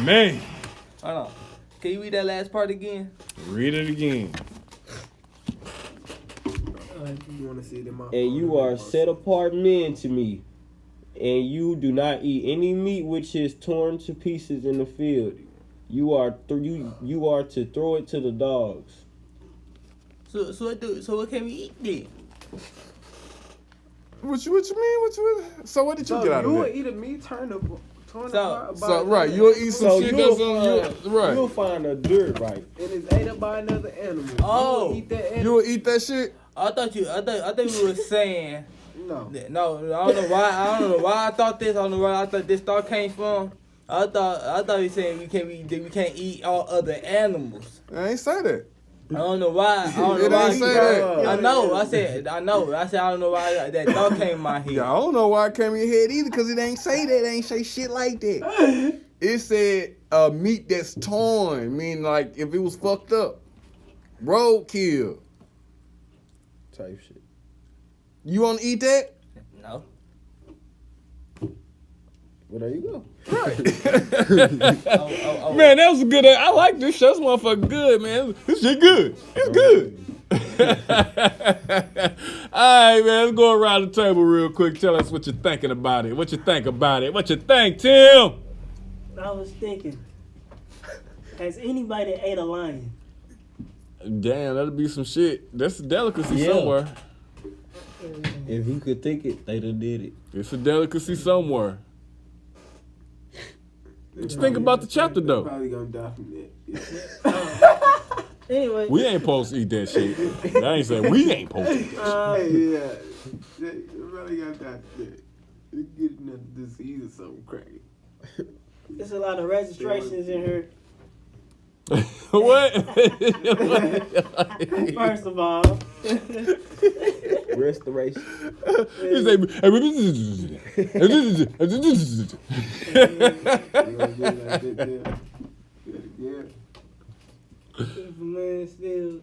Man. Hold on. Can you read that last part again? Read it again. And you are set apart men to me, and you do not eat any meat which is torn to pieces in the field. You are to throw it to the dogs. So what can we eat then? What you mean? So what did you get out of You will that? eat a meat torn apart. So right, you'll eat some shit that's on right. You'll find a dirt, right? It is ate up by another animal. Oh. You will eat that animal. You will eat that shit? I thought you were saying No. No, I don't know why I thought this. I don't know where I thought this thought came from. I thought you saying we can't eat all other animals. I ain't say that. I don't know why. I don't It know why. ain't say that. I know. I said I don't know why that thought came in my head. Yeah, I don't know why it came in your head either, because it ain't say that. It ain't say shit like that. It said meat that's torn, meaning like if it was fucked up. Roadkill. Type shit. You want to eat that? No. Well, there you go. Right. Oh. Man, that was a good. I like this show. This motherfucker good, man. This shit good. It's good. All right, man. Let's go around the table real quick. Tell us what you're thinking about it. What you think about it? What you think, Tim? I was thinking, has anybody ate a lion? Damn, that'll be some shit. That's a delicacy somewhere. If you could think it, they done did it. It's a delicacy somewhere. What you think about the chapter, though? Probably gonna die from that. Anyway. We ain't supposed to eat that shit. I ain't saying we ain't supposed to eat that shit. Yeah. You probably gonna die from that. You getting a disease or something crazy. There's a lot of registrations in here. What? First of all. Restoration. You say, Man, still.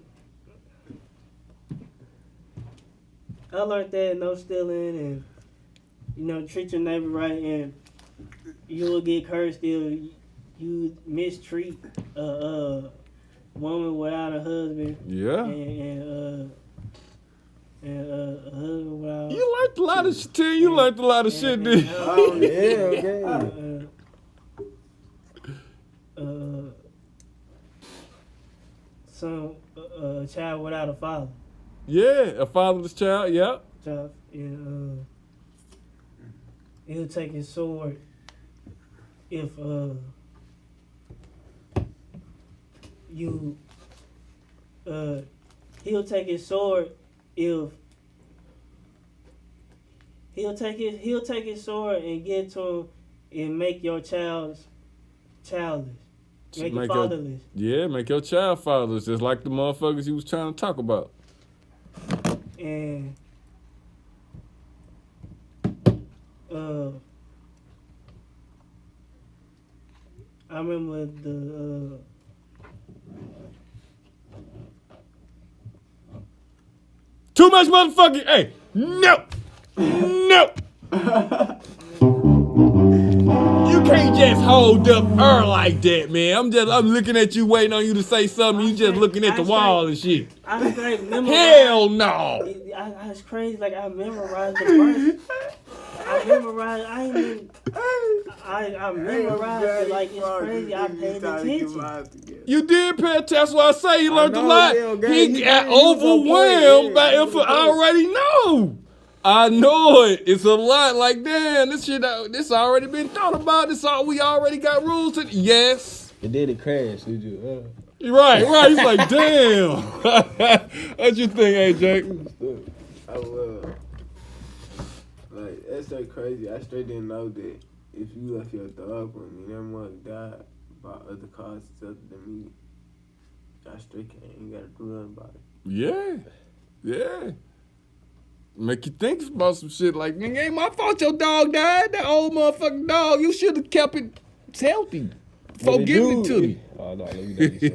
I learned that no stealing and, treat your neighbor right, and you will get cursed if you mistreat a woman without a husband. Yeah. And a husband without. You learned a lot of shit. You learned a lot of shit, dude. Oh, yeah, okay. A child without a father. Yeah, a fatherless child. Yep. Child, and he'll take his sword if you. He'll take his sword if. He'll take his sword and get to him and make your child childless. Make it fatherless. Make your child fatherless, just like the motherfuckers you was trying to talk about. And I remember Too much motherfucking. Hey, no. No. You can't just hold up her like that, man. I'm looking at you waiting on you to say something. You just looking at the wall and shit. I straight memorized. Hell no. I was crazy. Like I memorized the verse. I memorized. I memorized it like it's crazy. I paid attention. You did pay attention. That's why I say you learned a lot. He got was on overwhelmed point, by yeah, info. I already know. I know it. It's a lot. Like, damn, this shit, this already been thought about. We already got rules to. Yes. And then it crashed. Right. He's like, damn. What you think, AJ? I will. Like, that's so crazy. I straight didn't know that if you left your dog with me, that mother died by other causes other than me. I straight ain't gotta do nothing about it. Yeah. Make you think about some shit like, nigga, ain't my fault your dog died. That old motherfucking dog. You should have kept it healthy before giving it to me. Oh, no, let me not say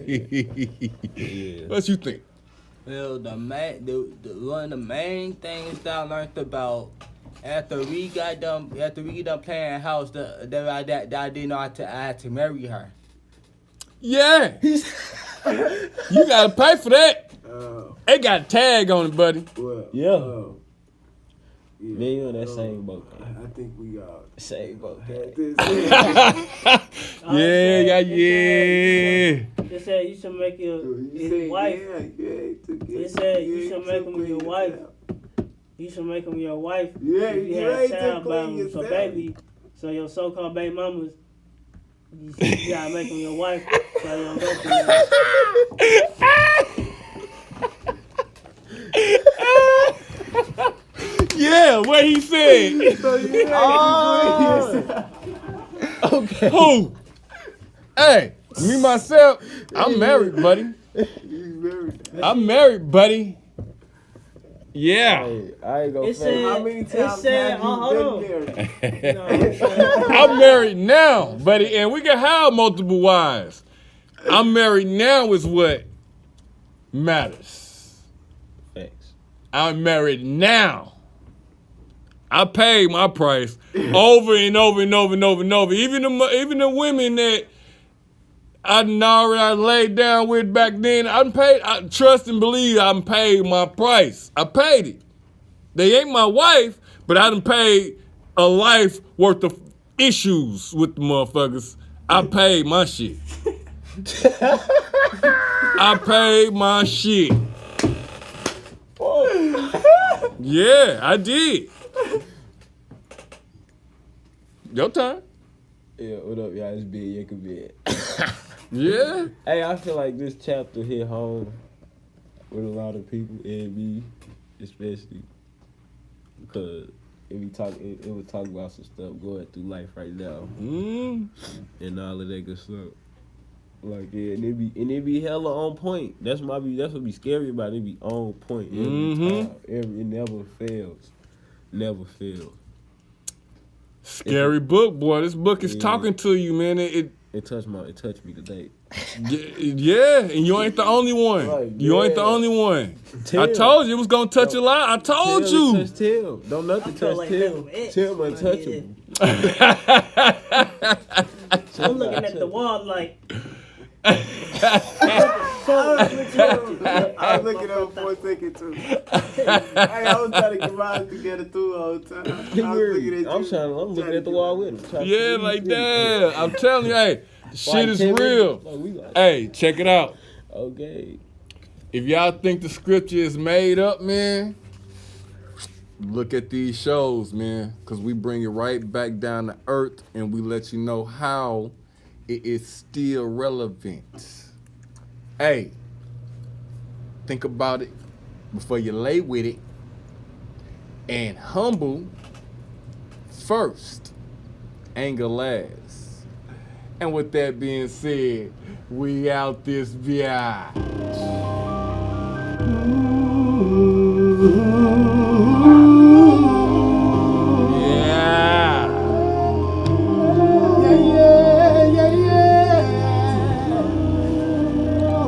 that. What you think? Well, one of the main things that I learned about after we got done playing house, that I didn't know I had to marry her. Yeah. You gotta pay for that. They got a tag on it, buddy. Yeah. Me and you in that same boat. I think we are. Same boat. Yeah. It said you should make his wife. It said you should make him your wife. You should make him your wife. Yeah, if you had a child by him, so baby. So your so-called baby mamas, you gotta make him your wife. So you don't go through that. Yeah, what he said. Okay. Who? Hey, me myself, I'm married, buddy. I'm married, buddy. Yeah. Hey, I ain't gonna say. How many times have you been married? I'm married now, buddy, and we can have multiple wives. I'm married now is what matters. Thanks. I'm married now. I paid my price over and over and over and over and over. Even the women that I already laid down with back then, I trust and believe I paid my price. I paid it. They ain't my wife, but I done paid a life worth of issues with the motherfuckers. I paid my shit. I paid my shit. Yeah, I did. Your turn. Yeah, what up, y'all? It's Big Yakabid. Yeah. Hey, I feel like this chapter hit home with a lot of people, and me especially, because it was talking about some stuff going through life right now, and all of that good stuff. Like, yeah, and it be hella on point. That's what be scary about it. It be on point every time. It never fails. Never fails. Scary book, boy. This book is talking to you, man. It touched me today. Yeah, and you ain't the only one. Right, you ain't the only one. I told you it was gonna touch a lot. I told you. Touch Till. Don't nothing touch like Till. Till untouchable. I'm looking at the wall like. I was looking at him for a second too. Hey, I was trying to get mine together too all the time. I'm looking at the wall with him. Yeah, like that. I'm telling you, hey, shit is real. Hey, check it out. Okay. If y'all think the scripture is made up, man, look at these shows, man, because we bring it right back down to earth and we let you know how it is still relevant. Hey, think about it before you lay with it, and humble first, anger last. And with that being said, we out this biatch.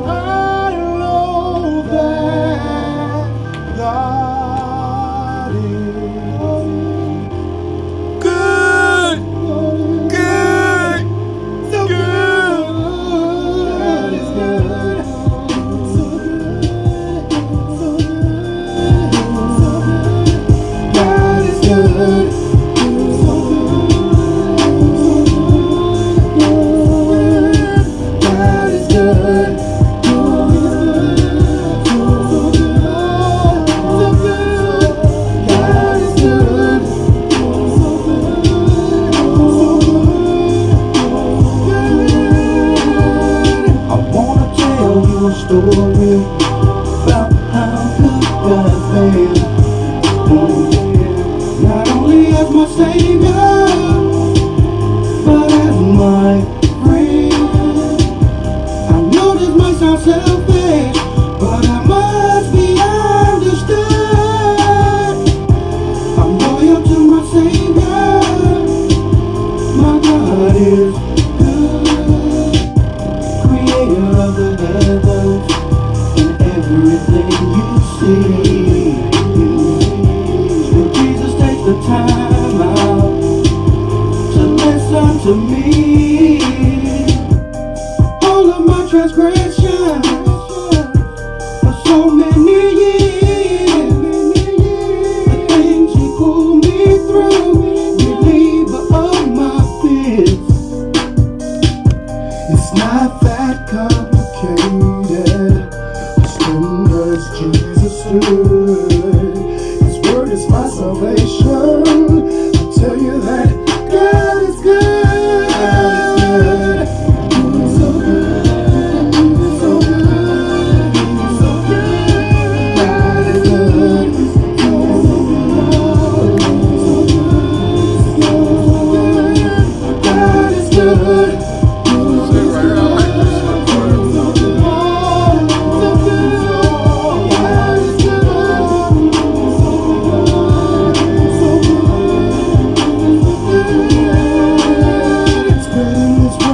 I know that God good. So good. God is good. God is good. I wanna tell you a story about how good God's been. Not only as my Savior, but as my friend. I know this might sound selfish, but I must be understood. I'm loyal to my Savior. My God is good, creator of the heavens and everything you see. When Jesus takes the time out to listen to me, all of my transgressions for so many years, the things He pulled me through, reliever of my fears. It's not that complicated. As long as Jesus stood, His word is my salvation. I tell you that God is good. So good, so good, so good. God is good. So good, God is good.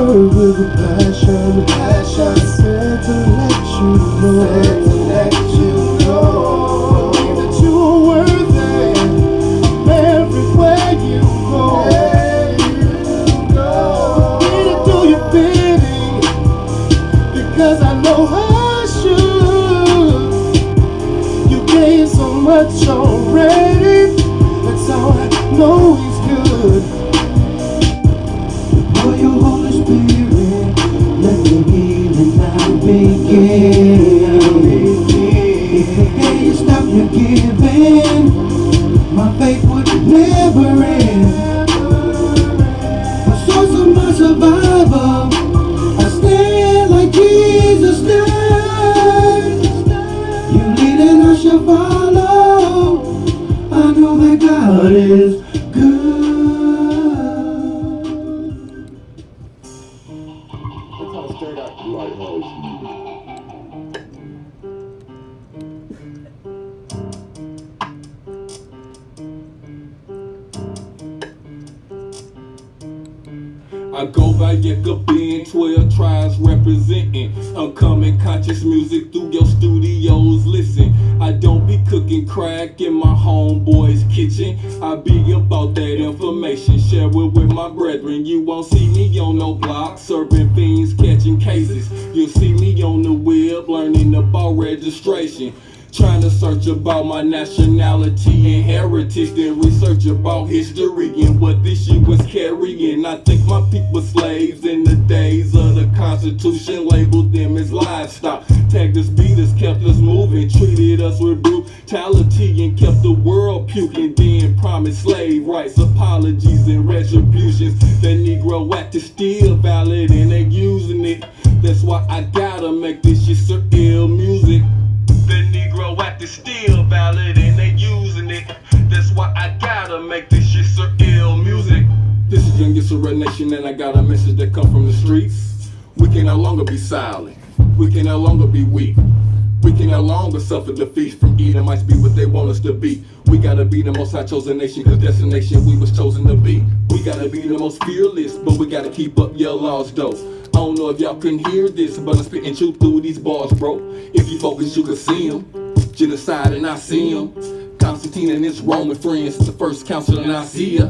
With a passion said to let you know that you are worthy of everywhere you go. Need to do your bidding because I know I should. You gave so much already, that's how I know He's good. For your Holy Spirit, let the healing now begin. If the day you stop your giving, my faith would never end. The source of my survival, I stand like Jesus stood. You lead and I shall follow. I know that God is good. Straight out the lighthouse music. I go by Yekka 12 tribes representing. I'm coming conscious music through your studios. Listen, I don't be cooking crack in my homeboy's kitchen. I be about that information, share it with my brethren. You won't see me on no block serving fiends, catching cases. You'll see me on the web learning about registration. Trying to search about my nationality and heritage, then research about history and what this shit was carrying. I think my people slaves in the days of the Constitution, labeled them as livestock. Tagged us, beat us, kept us moving, treated us with brutality and kept the world puking. Then promised slave rights, apologies and retributions. The Negro Act is still valid and they using it. That's why I gotta make this shit surreal music. The Negro Act is still valid and they using it. That's why I gotta make this shit surreal music. This is Young Yisrael Nation and I got a message that come from the streets. We can no longer be silent. We can no longer be weak. We can no longer suffer defeat from Edomites be what they want us to be. We gotta be the most high chosen nation, cause that's the nation we was chosen to be. We gotta be the most fearless, but we gotta keep up your laws though. I don't know if y'all can hear this, but I'm spitting truth through these bars, bro. If you focus, you can see them. Genocide and I see them. Constantine and his Roman friends, the first council in Nicaea.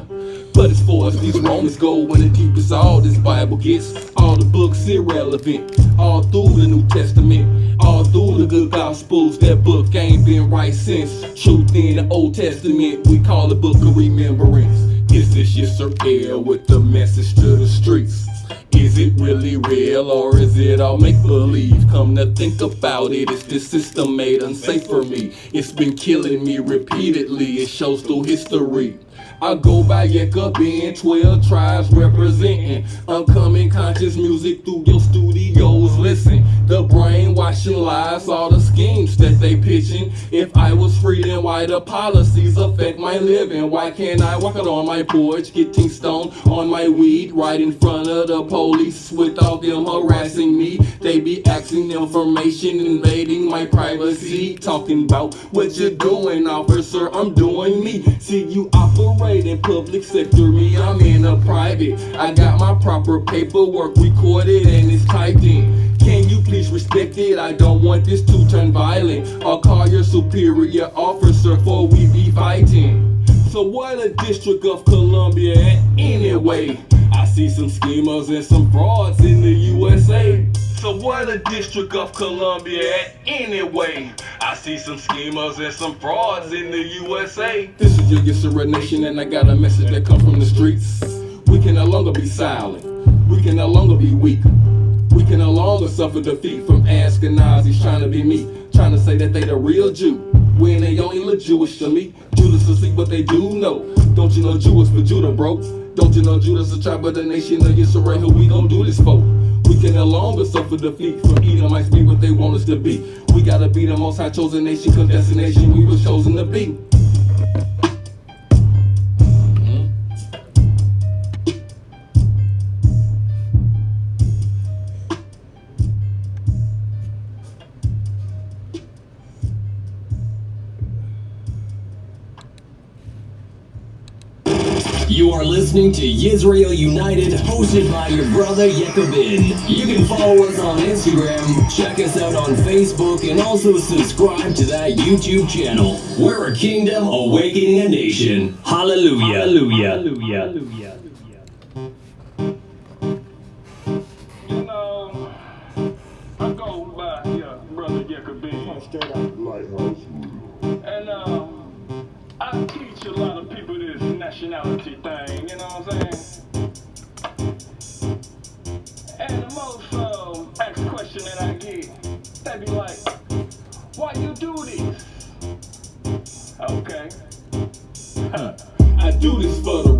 But as far as these Romans go, when the deepest all this Bible gets, all the books irrelevant, all through the New Testament. All through the good gospels, that book ain't been right since. Truth in the Old Testament, we call it book of remembrance. Is this Yisrael with the message to the streets? Is it really real or is it all make-believe? Come to think about it, is this system made unsafe for me? It's been killing me repeatedly, it shows through history. I go by Yekka, 12 tribes representing upcoming conscious music through your studios. Listen, the brainwashing lies, all the schemes that they pitching. If I was free, then why the policies affect my living? Why can't I walk out on my porch, getting stoned on my weed, right in front of the police without them harassing me? They be asking information, invading my privacy, talking about what you're doing, officer. I'm doing me. See, you operate in public sector, me, I'm in a private. I got my proper paperwork recorded and it's typed in. Can you please respect it? I don't want this to turn violent. I'll call your superior officer before we be fighting. So what a District of Columbia at anyway? I see some schemers and some frauds in the USA. So what a District of Columbia at anyway? I see some schemers and some frauds in the USA. This is your Yisrael Nation and I got a message that comes from the streets. We can no longer be silent. We can no longer be weak. We can no longer suffer defeat from Ashkenazis trying to be me, trying to say that they the real Jew, when they only look Jewish to me. Judas will see what they do know. Don't you know Jew is for Judah, bro? Don't you know Judah's a tribe of the nation of Yisrael? Who we gon' do this for? We can no longer suffer defeat from Edomites be what they want us to be. We gotta be the most high chosen nation, cause that's the nation we was chosen to be. You are listening to Yisrael United, hosted by your brother Yekabin. You can follow us on Instagram, check us out on Facebook, and also subscribe to that YouTube channel. We're a kingdom awakening a nation. Hallelujah. Hallelujah. Hallelujah. You know, I go by brother Yekabin. Straight out the lighthouse. And I teach a lot of people this nationality thing, you know what I'm saying? And the most asked question that I get, they be like, why you do this? Okay. I do this for the